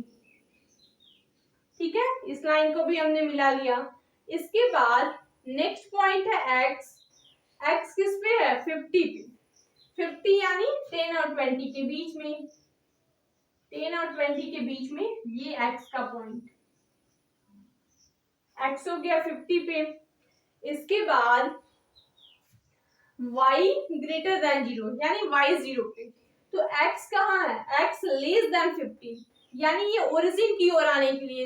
ठीक है, इस लाइन को भी हमने मिला लिया। इसके बाद नेक्स्ट पॉइंट है x। x किस पे है, 50 पे। 50 यानी 10 और 20 के बीच में, 10 और 20 के बीच में ये x का पॉइंट, x हो गया 50 पे। इसके बाद y ग्रेटर देन 0 यानी y 0 पे, तो x कहाँ है, x लेस देन 50, यानी ये ओरिजिन की ओर आने के लिए,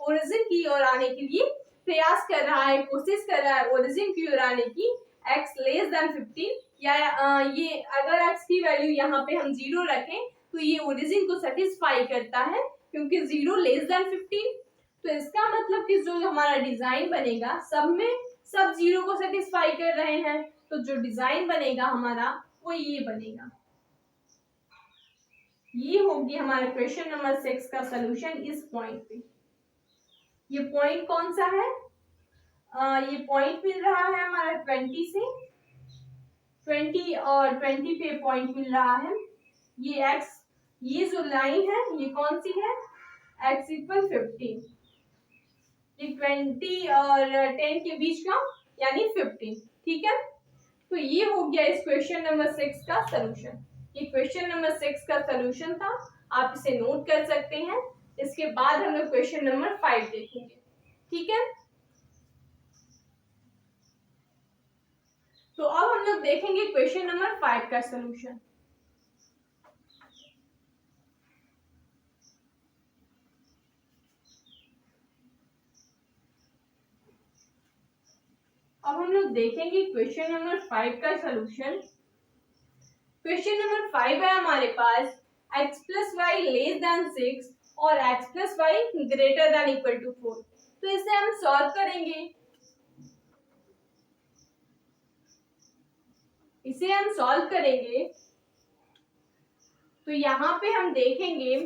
ओरिजिन की ओर आने के लिए प्रयास कर रहा है, कोशिश कर रहा है ओरिजिन की ओर आने की। x लेस देन 50, या ये अगर x की वैल्यू यहाँ पे हम 0 रखें तो ये ओरिजिन को सेटिस्फाई करता है, क्योंकि 0 लेस देन 50। तो इसका मतलब कि जो हमारा डिजाइन बनेगा सब में सब 0 को सेटिस्फाई कर रहे हैं, तो जो डिजाइन बनेगा हमारा वो ये बनेगा। ये होगी हमारा क्वेश्चन नंबर 6 का सलूशन इस पॉइंट पे। ये पॉइंट कौन सा है? ये पॉइंट मिल रहा है हमारा 20 से, 20 और 20 पे पॉइंट मिल रहा है। ये x, ये जो लाइन है ये कौन सी है? x इक्वल 15, ये 20 और 10 के बीच का यानी 15। ठीक है, तो ये हो गया इस क्वेश्चन नंबर 6 का सलूशन। ये क्वेश्चन नंबर 6 का सलूशन था, आप इसे नोट कर सकते हैं। इसके बाद हम लोग क्वेश्चन नंबर 5 देखेंगे। ठीक है, तो अब हम लोग देखेंगे क्वेश्चन नंबर 5 का सलूशन। अब हम लोग देखेंगे क्वेश्चन नंबर 5 का सलूशन। क्वेश्चन नंबर 5 है हमारे पास x plus y less than 6 और x plus y greater than equal to 4। तो इसे हम सॉल्व करेंगे। इसे हम सॉल्व करेंगे तो यहाँ पे हम देखेंगे,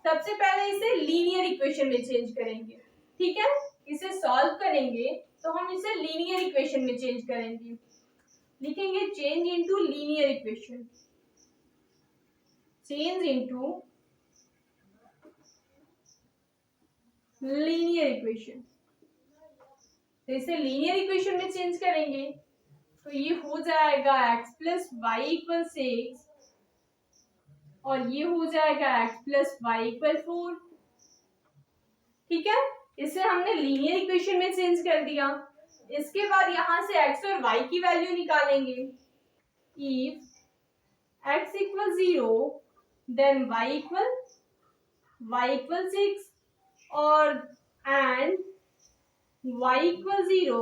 सबसे पहले इसे लीनियर इक्वेशन में चेंज करेंगे। ठीक है, इसे सॉल्व करेंगे तो हम इसे लीनियर इक्वेशन में चेंज करेंगे। लिखेंगे change into linear equation, change into linear equation. तो इसे लीनियर इक्वेशन में चेंज करेंगे तो ये हो जाएगा x प्लस वाई इक्वल 6 और ये हो जाएगा x प्लस वाई इक्वल 4। ठीक है, इसे हमने लीनियर इक्वेशन में चेंज कर दिया। इसके बाद यहां से x और y की वैल्यू निकालेंगे। If x equal 0 then y equal 6 और and y equal 0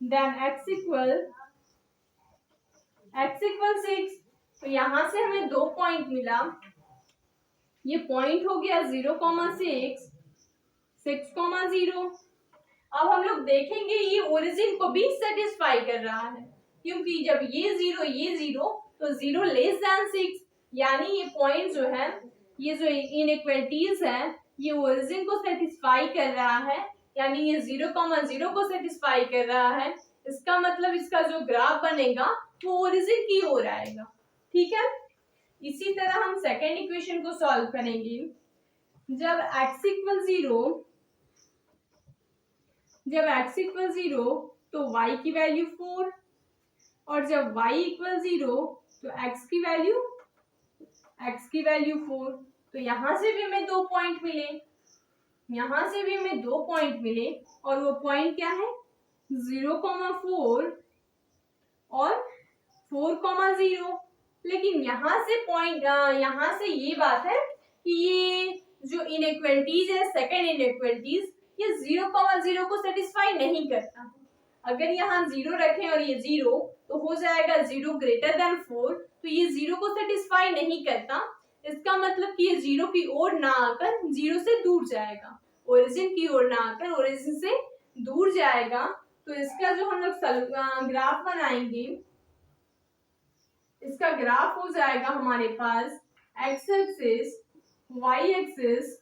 then x equal 6। तो यहां से हमें 2 पॉइंट मिला। ये पॉइंट हो गया 0,6, 6,0। अब हम लोग देखेंगे ये ओरिजिन को भी सेटिस्फाई कर रहा है, क्योंकि जब ये 0 तो 0 लेस देन 6, यानी ये पॉइंट जो है, ये जो इनइक्वालिटीज है, ये ओरिजिन को सेटिस्फाई कर रहा है, यानी ये 0,0 को सेटिस्फाई कर रहा है। इसका मतलब इसका जो ग्राफ बनेगा वो ओरिजिन की ओर आएगा। ठीक है, इसी तरह हम सेकेंड इक्वेशन को सॉल्व करेंगे। जब x इक्वल 0 तो y की वैल्यू 4 और जब y इक्वल 0 तो x की वैल्यू 4। तो यहां से भी हमें 2 पॉइंट मिले, यहां से भी हमें 2 पॉइंट मिले और वो पॉइंट क्या है? 0,4 और 4,0। लेकिन यहाँ से ये बात है कि ये जो इनइक्वालिटीज है, सेकेंड इनइक्वालिटीज, ये 0,0 को सेटिस्फाई नहीं करता। अगर यहाँ 0 रखें और ये 0 तो हो जाएगा 0 ग्रेटर देन 4, तो ये 0 को सेटिस्फाई नहीं करता। इसका मतलब कि ये 0 की ओर ना आकर 0 से दूर जाएगा, ओरिजिन की ओर ना आकर ओरिजिन से दूर जाएगा। तो इसका जो हम लोग ग्राफ बनाएंगे, इसका ग्राफ हो जाएगा हमारे पास x axis, y axis,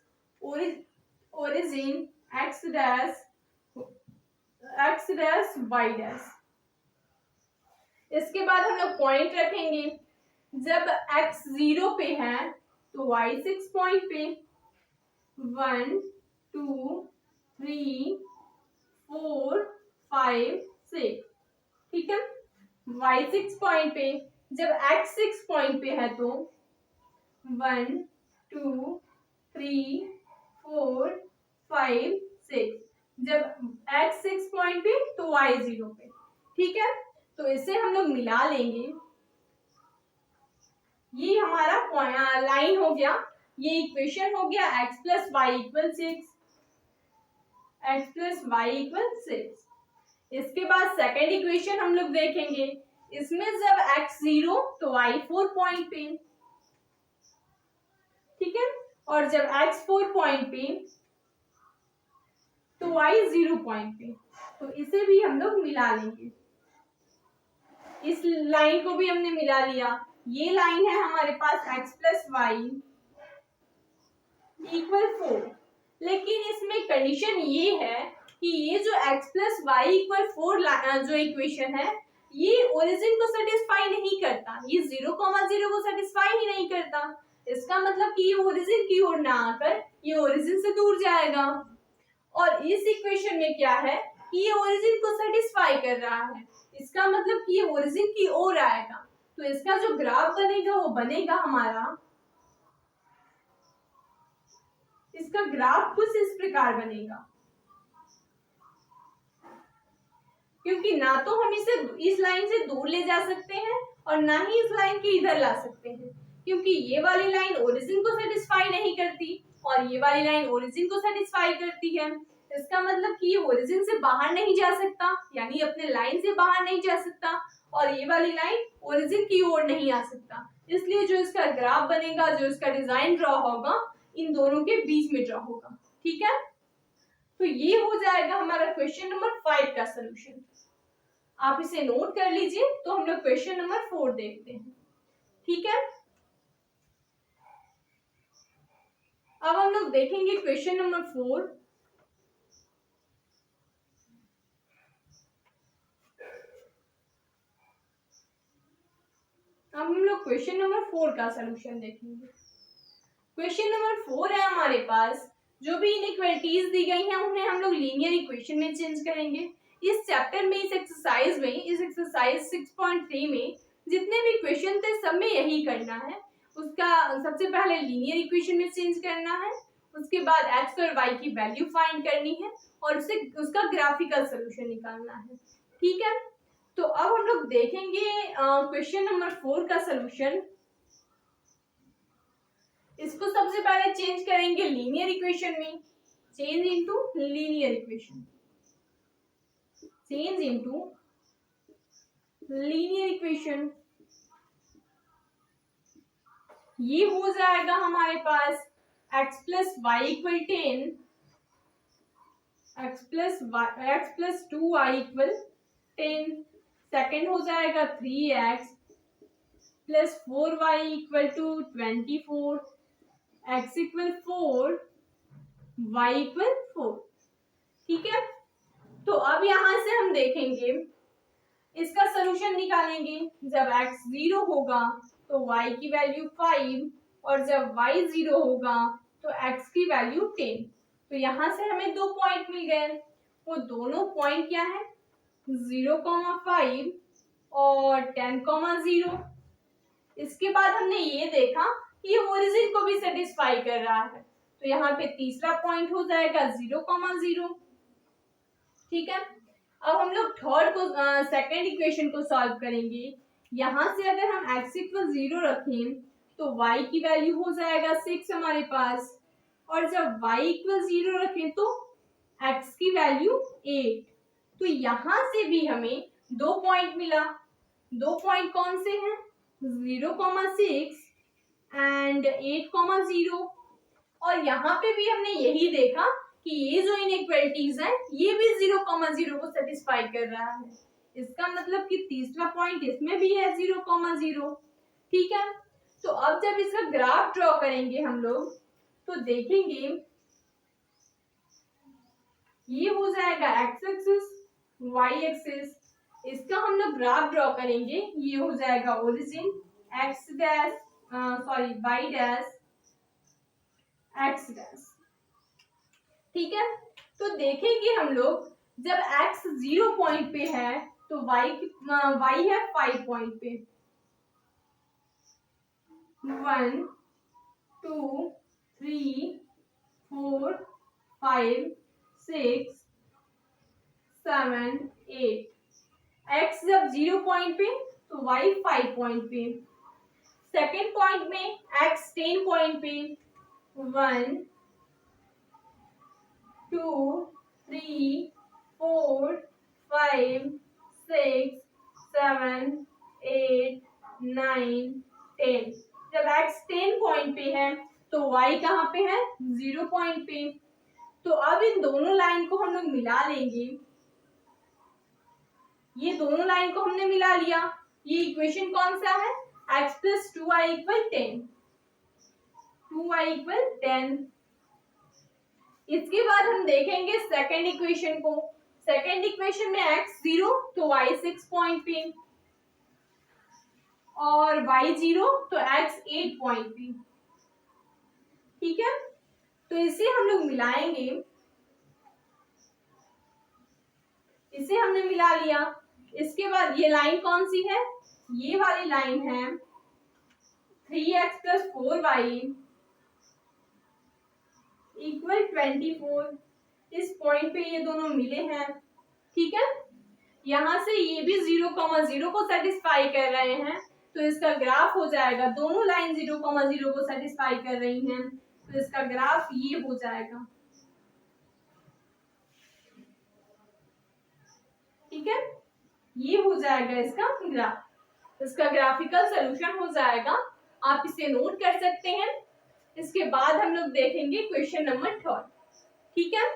origin x dash y dash. इसके बाद हम लोग पॉइंट रखेंगे। जब x 0 पे है तो y 6 पॉइंट पे, 1 2 3 4 5 6। ठीक है, y 6 पॉइंट पे। जब x 6 पॉइंट पे है तो 1 2 3 4 5 6। जब x 6 पॉइंट पे तो y 0 पे। ठीक है, तो इसे हम लोग मिला लेंगे। ये हमारा लाइन हो गया, ये इक्वेशन हो गया x plus y equal 6, x plus y equal 6। इसके बाद सेकेंड इक्वेशन हम लोग देखेंगे। इसमें जब x 0 तो y 4 पॉइंट पे। ठीक है, और जब x 4 पॉइंट पे तो y 0 पॉइंट पे। तो इसे भी हम लोग मिला लेंगे। इस लाइन को भी हमने मिला लिया। ये लाइन है हमारे पास x प्लस वाई इक्वल 4। लेकिन इसमें कंडीशन ये है कि ये जो x प्लस वाई इक्वल 4 जो इक्वेशन है ये ओरिजिन को सेटिस्फाई नहीं करता, ये 0,0 को सेटिस्फाई ही नहीं करता। इसका मतलब कि ये ओरिजिन की ओर ना आकर ये ओरिजिन से दूर जाएगा। और इस इक्वेशन में क्या है कि ये ओरिजिन को सेटिस्फाई कर रहा है, इसका मतलब कि ये ओरिजिन की ओर आएगा। तो इसका जो ग्राफ बनेगा वो बनेगा हमारा, इसका ग्राफ कुछ इस प्रकार बनेगा, क्योंकि ना तो हम इसे इस लाइन से दूर ले जा सकते हैं और ना ही इस लाइन के इधर ला सकते हैं, क्योंकि ये वाली लाइन ओरिजिन को सेटिस्फाई नहीं करती और ये वाली लाइन ओरिजिन को सेटिस्फाई करती है। इसका मतलब कि ये ओरिजिन से बाहर नहीं जा सकता, यानी अपने लाइन से बाहर नहीं जा सकता, और ये वाली लाइन ओरिजिन की ओर नहीं आ सकता। इसलिए जो इसका ग्राफ बनेगा, जो इसका डिजाइन ड्रॉ होगा, इन दोनों के बीच में ड्रॉ होगा। ठीक है, तो ये हो जाएगा हमारा क्वेश्चन नंबर 5 का सोल्यूशन। आप इसे नोट कर लीजिए। तो हम लोग क्वेश्चन नंबर 4 देखते हैं। ठीक है, अब हम लोग देखेंगे क्वेश्चन नंबर 4। अब हम लोग क्वेश्चन नंबर 4 का सोल्यूशन देखेंगे। क्वेश्चन नंबर 4 है हमारे पास, जो भी इनइक्वालिटीज दी गई हैं उन्हें हम लोग लीनियर इक्वेशन में चेंज करेंगे। इस चैप्टर में, इस एक्सरसाइज में, इस एक्सरसाइज 6.3 में जितने भी क्वेश्चन थे सब में यही करना है। उसका सबसे पहले लीनियर इक्वेशन में चेंज करना है, उसके बाद एक्स और वाई की वैल्यू फाइंड करनी है और उसका ग्राफिकल सोल्यूशन निकालना है। ठीक है, तो अब हम लोग देखेंगे क्वेश्चन नंबर 4 का सोल्यूशन। इसको सबसे पहले चेंज करेंगे लीनियर इक्वेशन में, change into linear equation, change into linear equation. ये हो जाएगा हमारे पास x plus y equal 10, x plus 2y इक्वल 10। सेकेंड हो जाएगा 3x plus 4y equal to 24, x equal 4, y equal 4। ठीक है, तो अब यहां से हम देखेंगे, इसका सोल्यूशन निकालेंगे। जब x 0 होगा तो y की वैल्यू 5 और जब y 0 होगा तो x की वैल्यू 10। तो यहां से हमें दो पॉइंट मिल गए। वो दोनों पॉइंट क्या है, 0,5 और 10,0। इसके बाद हमने ये देखा कि ये ओरिजिन को भी सेटिस्फाई कर रहा है, तो यहाँ पे तीसरा पॉइंट हो जाएगा 0,0। ठीक है, अब हम लोग थर्ड को सेकेंड इक्वेशन को सॉल्व करेंगे। यहाँ से अगर हम x इक्वल 0 रखें तो y की वैल्यू हो जाएगा 6 हमारे पास, और जब y इक्वल 0 रखें तो x की वैल्यू 8। तो यहाँ से भी हमें दो पॉइंट मिला। दो पॉइंट कौन से हैं, 0,6 एंड 8,0। और यहाँ पे भी हमने यही देखा कि ये जो इनइक्वालिटीज है ये भी 0,0 को सेटिस्फाई कर रहा है। इसका मतलब कि तीसरा पॉइंट इसमें भी है 0,0। ठीक है, तो अब जब इसका ग्राफ ड्रॉ करेंगे हम लोग तो देखेंगे ये हो जाएगा एक्स एक्सिस, वाई एक्सिस। इसका हम लोग ग्राफ ड्रॉ करेंगे, ये हो जाएगा origin x dash Y dash x dash. ठीक है, तो देखेंगे हम लोग जब x 0 पॉइंट पे है तो y है 5 पॉइंट पे। 1 2 3 4 5 6 7 8। x जब 0 पॉइंट पे तो y 5 पॉइंट पे। सेकेंड पॉइंट में x 10 पॉइंट पे। 1 2 3 4 5 6 7 8 9 10। जब x 10 पॉइंट पे है तो y कहाँ पे है, 0 पॉइंट पे। तो अब इन दोनों लाइन को हम लोग मिला लेंगे। ये दोनों लाइन को हमने मिला लिया। ये इक्वेशन कौन सा है, x प्लस 2y इक्वल 10, 2y इक्वल 10। इसके बाद हम देखेंगे सेकेंड इक्वेशन को। सेकेंड इक्वेशन में x 0 तो y 6 पॉइंट पे और y 0 तो x 8 पॉइंट पे। ठीक है, तो इसे हम लोग मिलाएंगे, इसे हमने मिला लिया। इसके बाद ये लाइन कौन सी है, ये वाली लाइन है 3x प्लस 4y इक्वल 24। इस पॉइंट पे ये दोनों मिले हैं। ठीक है, यहां से ये भी 0,0 को सेटिस्फाई कर रहे हैं, तो इसका ग्राफ हो जाएगा, दोनों लाइन 0,0 को सेटिस्फाई कर रही हैं, तो इसका ग्राफ ये हो जाएगा। ठीक है, ये हो जाएगा इसका ग्राफ, इसका ग्राफिकल सॉल्यूशन हो जाएगा। आप इसे नोट कर सकते हैं। इसके बाद हम लोग देखेंगे क्वेश्चन नंबर 3। ठीक है,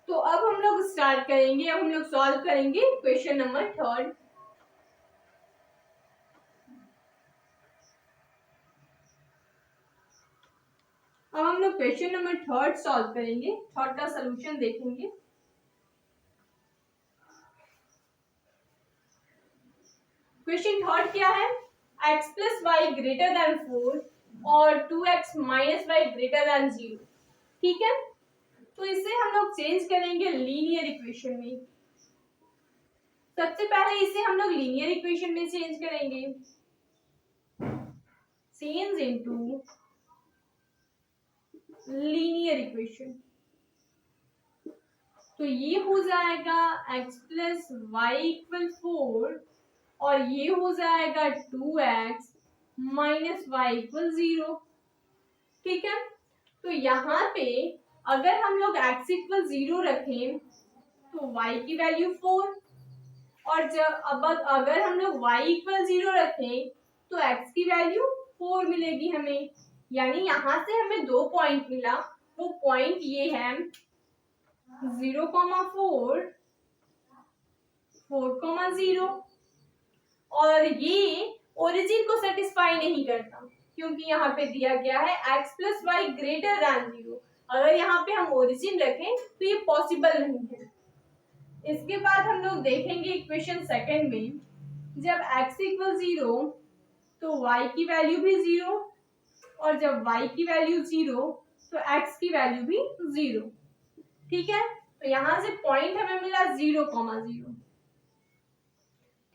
तो अब हम लोग स्टार्ट करेंगे, अब हम लोग सॉल्व करेंगे क्वेश्चन नंबर 3। अब हम लोग क्वेश्चन नंबर 3 सॉल्व करेंगे, 3 का सॉल्यूशन देखेंगे। क्वेश्चन 3 क्या है, x plus y greater than 4 और 2x minus Y greater than 0। ठीक है, तो इसे हम लोग चेंज करेंगे लीनियर इक्वेशन में। सबसे पहले इसे हम लोग लीनियर इक्वेशन में चेंज करेंगे, चेंज इनटू लीनियर इक्वेशन। तो ये हो जाएगा x प्लस वाई इक्वल 4 और ये हो जाएगा 2x माइनस वाई इक्वल 0। ठीक है, तो यहाँ पे अगर हम लोग x इक्वल 0 रखें तो y की वैल्यू 4, और जब अब अगर हम लोग y इक्वल 0 रखें तो x की वैल्यू 4 मिलेगी हमें। यानी यहाँ से हमें 2 पॉइंट मिला, वो पॉइंट ये है 0,4, 4,0 और ये ओरिजिन को सेटिस्फाई नहीं करता, क्योंकि यहाँ पे दिया गया है x plus y greater than 0। अगर यहाँ पे हम ओरिजिन रखें तो ये पॉसिबल नहीं है। इसके बाद हम लोग देखेंगे इक्वेशन सेकंड में, जब x इक्वल 0 तो y की वैल्यू भी 0 और जब y की वैल्यू 0 तो x की वैल्यू भी 0। ठीक है, तो यहां से पॉइंट हमें मिला 0,0।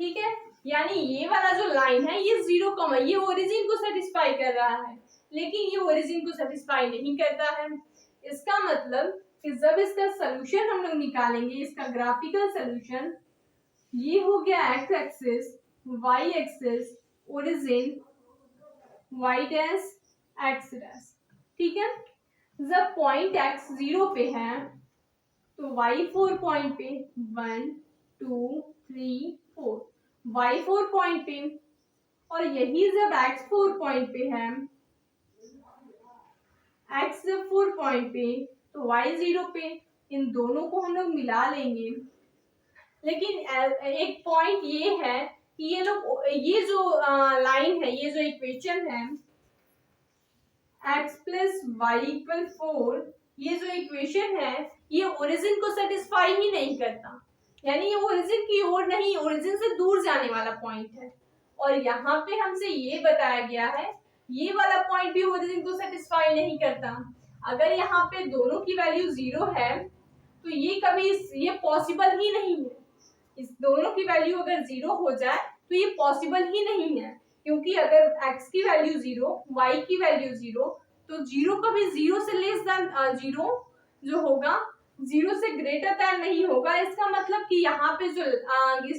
ठीक है, यानी ये वाला जो लाइन है ये 0, ये ओरिजिन को सेटिस्फाई कर रहा है, लेकिन ये ओरिजिन को सेटिस्फाई नहीं करता है। इसका मतलब कि जब इसका सॉल्यूशन हम लोग निकालेंगे, इसका ग्राफिकल सॉल्यूशन, ये हो गया x axis, y axis, origin, y dash, x dash. ठीक है, जब पॉइंट x 0 पे है तो y 4 पॉइंट पे 1 2 3 4, y 4 पॉइंट पे, और यही जब x 4 पॉइंट पे है, x जब 4 पॉइंट पे तो y 0 पे, इन दोनों को हम लोग मिला लेंगे। लेकिन एक पॉइंट ये है कि ये लोग, ये जो लाइन है, ये जो इक्वेशन है x प्लस वाई इक्वल 4, ये जो इक्वेशन है ये ओरिजिन को सेटिस्फाई ही नहीं करता, यानी ये ओरिजिन की ओर नहीं, ओरिजिन से दूर जाने वाला पॉइंट है। और यहाँ पे हमसे ये बताया गया है ये वाला पॉइंट भी ओरिजिन को सेटिस्फाई नहीं करता। अगर यहाँ पे दोनों की वैल्यू 0 है तो ये कभी ये पॉसिबल ही नहीं है। इस दोनों की वैल्यू अगर 0 हो जाए तो ये पॉसिबल ही नहीं है, क्योंकि अगर x की वैल्यू 0, y की वैल्यू 0, तो 0 कभी 0 से लेस देन 0 जो होगा 0 से ग्रेटर देन नहीं होगा। इसका मतलब कि यहाँ पे जो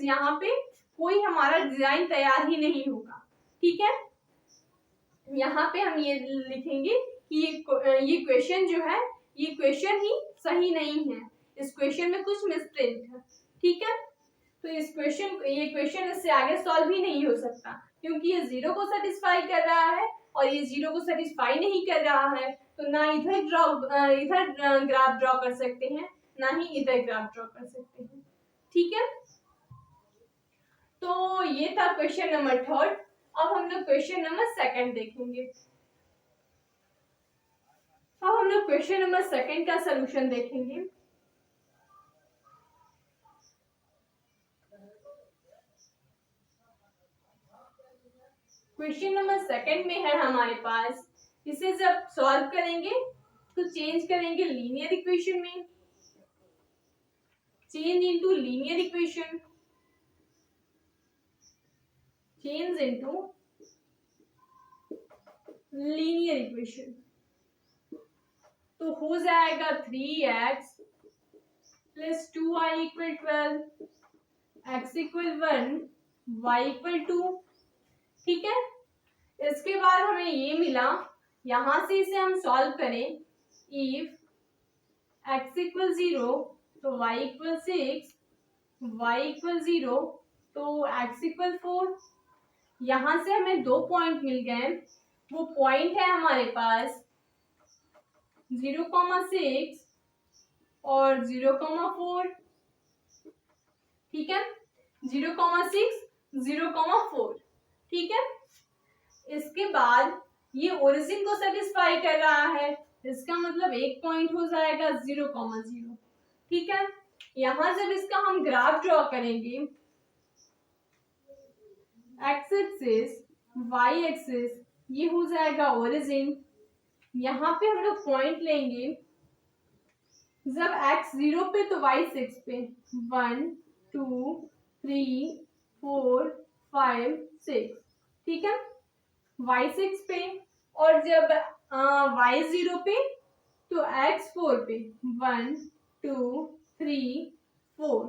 यहाँ पे कोई हमारा डिजाइन तैयार ही नहीं होगा। ठीक है, यहाँ पे हम ये लिखेंगे कि ये क्वेश्चन जो है ये क्वेश्चन ही सही नहीं है, इस क्वेश्चन में कुछ मिस्टेक है। ठीक है, तो इस क्वेश्चन, ये क्वेश्चन इससे आगे सॉल्व ही नहीं हो सकता, क्योंकि ये 0 को सेटिस्फाई कर रहा है और ये 0 को सेटिस्फाई नहीं कर रहा है। तो ना इधर ग्राफ ड्रॉ कर सकते हैं, ना ही इधर ग्राफ ड्रॉ कर सकते हैं। ठीक है, तो ये था क्वेश्चन नंबर 3। अब हम लोग क्वेश्चन नंबर 2 देखेंगे। अब हम लोग क्वेश्चन नंबर सेकंड का सलूशन देखेंगे। क्वेश्चन नंबर सेकंड में है हमारे पास, इसे जब सॉल्व करेंगे तो चेंज करेंगे लीनियर इक्वेशन में, change into linear equation, change into linear equation. तो हो जाएगा 3x plus 2y equal 12, x equal 1, y equal 2। ठीक है, इसके बाद हमें ये मिला, यहां से इसे हम सॉल्व करें, इफ x इक्वल 0 तो y इक्वल 6, y इक्वल 0 तो x इक्वल 4। यहां से हमें 2 पॉइंट मिल गए, वो पॉइंट है हमारे पास 0,6 और 0,4। ठीक है, 0,6 0,4। ठीक है, इसके बाद ये ओरिजिन को सेटिस्फाई कर रहा है, इसका मतलब एक पॉइंट हो जाएगा 0,0। ठीक है, यहां जब इसका हम ग्राफ ड्रॉ करेंगे, एक्स एक्सिस वाई एक्सिस, ये हो जाएगा ओरिजिन। यहाँ पे हम लोग पॉइंट लेंगे, जब x 0 पे तो y 6 पे, 1 2 3 4 5 6। ठीक है, y 6 पे, और जब y 0 पे तो x 4 पे, 1 2 3 4।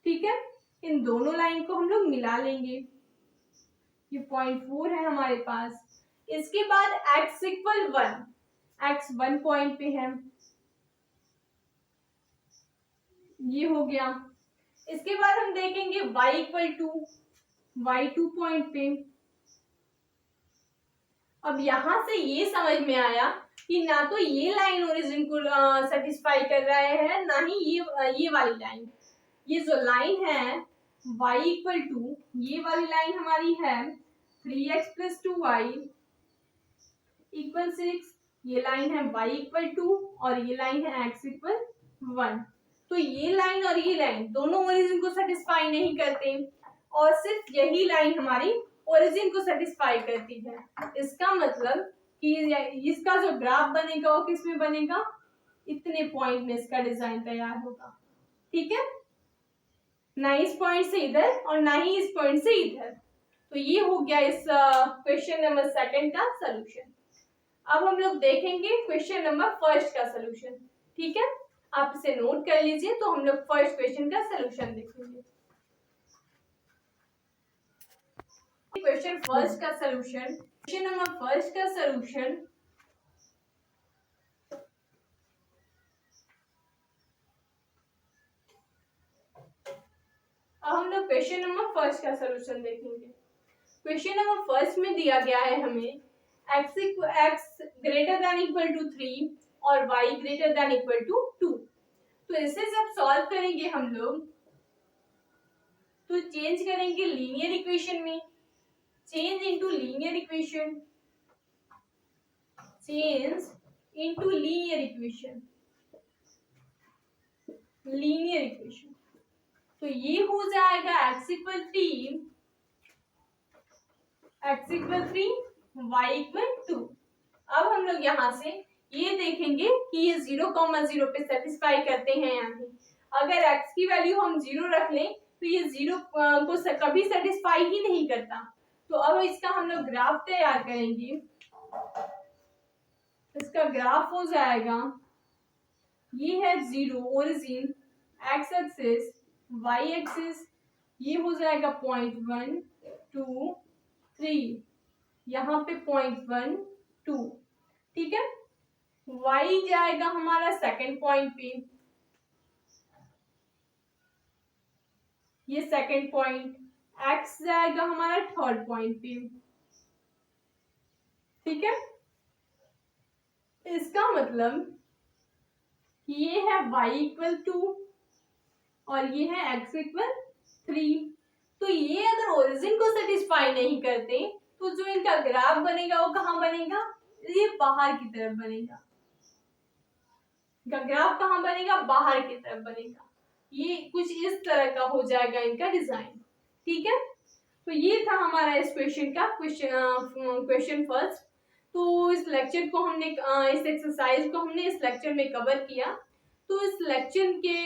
ठीक है, इन दोनों लाइन को हम लोग मिला लेंगे, ये 0.4 है हमारे पास। इसके बाद x इक्वल 1, x 1 पॉइंट पे है, ये हो गया। इसके बाद हम देखेंगे y इक्वल 2, y 2 पॉइंट पे। अब यहां से ये समझ में आया कि ना तो ये लाइन ओरिजिन को सेटिस्फाई कर रहे हैं, ना ही ये वाली लाइन। ये जो लाइन है y इक्वल 2, ये वाली लाइन हमारी है 3x प्लस 2y इक्वल 6। ये लाइन है y इक्वल 2 और ये लाइन है x इक्वल 1। तो ये लाइन और ये लाइन दोनों ओरिजिन को सेटिस्फाई नहीं करते, और सिर्फ यही लाइन हमारी ओरिजिन को सेटिस्फाई करती है। इसका मतलब कि इसका जो ग्राफ बनेगा वो किस में बनेगा, इतने पॉइंट में इसका डिजाइन तैयार होगा। ठीक है, ना इस पॉइंट से इधर और ना ही इस पॉइंट से इधर। तो ये हो गया इस क्वेश्चन नंबर सेकंड का सलूशन। अब हम लोग देखेंगे क्वेश्चन नंबर फर्स्ट का सलूशन। ठीक है, आप इसे नोट कर लीजिए। तो हम लोग फर्स्ट क्वेश्चन का सलूशन देखेंगे। क्वेश्चन फर्स्ट का सलूशन, क्वेश्चन नंबर फर्स्ट का सलूशन, अब हम लोग क्वेश्चन नंबर फर्स्ट का सलूशन देखेंगे। क्वेश्चन नंबर फर्स्ट में दिया गया है हमें x greater than equal to 3 और y greater than equal to 2। तो इसे जब सॉल्व करेंगे हम लोग, तो चेंज करेंगे लीनियर इक्वेशन में, change into linear equation, change into linear equation, linear equation. तो ये हो जाएगा x equal 3, x equal 3, y equal 2। अब हम लोग यहाँ से ये देखेंगे कि ये 0,0 पे सेटिस्फाई करते हैं या नहीं। अगर x की वैल्यू हम 0 रख लें तो ये 0 को कभी सेटिस्फाई ही नहीं करता। तो अब इसका हम लोग ग्राफ तैयार करेंगे। इसका ग्राफ हो जाएगा, ये है 0 origin, x axis, y axis, ये हो जाएगा 0.1 2 3, यहाँ पे 0.1 2। ठीक है, y जाएगा हमारा सेकंड पॉइंट पे, ये सेकंड पॉइंट, x जाएगा हमारा थर्ड पॉइंट पे। ठीक है, इसका मतलब ये है y इक्वल 2 और ये है x इक्वल 3। तो ये अगर ओरिजिन को सेटिस्फाई नहीं करते तो जो इनका ग्राफ बनेगा वो कहाँ बनेगा, ये बाहर की तरफ बनेगा। ग्राफ कहाँ बनेगा, बाहर की तरफ बनेगा। ये कुछ इस तरह का हो जाएगा इनका डिजाइन, ठीक है। तो ये था हमारा इस क्वेश्चन का क्वेश्चन फर्स्ट। तो इस लेक्चर को हमने इस एक्सरसाइज को हमने इस लेक्चर में कवर किया। तो इस लेक्चर के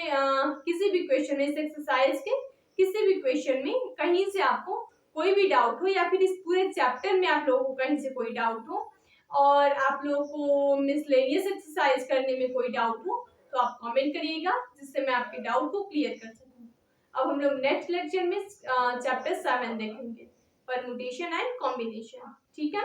किसी भी क्वेश्चन में, इस एक्सरसाइज के किसी भी क्वेश्चन में कहीं से आपको कोई भी डाउट हो, या फिर इस पूरे चैप्टर में आप लोगों को कहीं से कोई डाउट हो, और आप लोगों को मिसलेनियस एक्सरसाइज करने में कोई डाउट हो, तो आप कमेंट करिएगा, जिससे मैं आपके डाउट को क्लियर कर सकूं। अब हम लोग नेक्स्ट लेक्चर में चैप्टर 7 देखेंगे, परमुटेशन एंड कॉम्बिनेशन, ठीक है।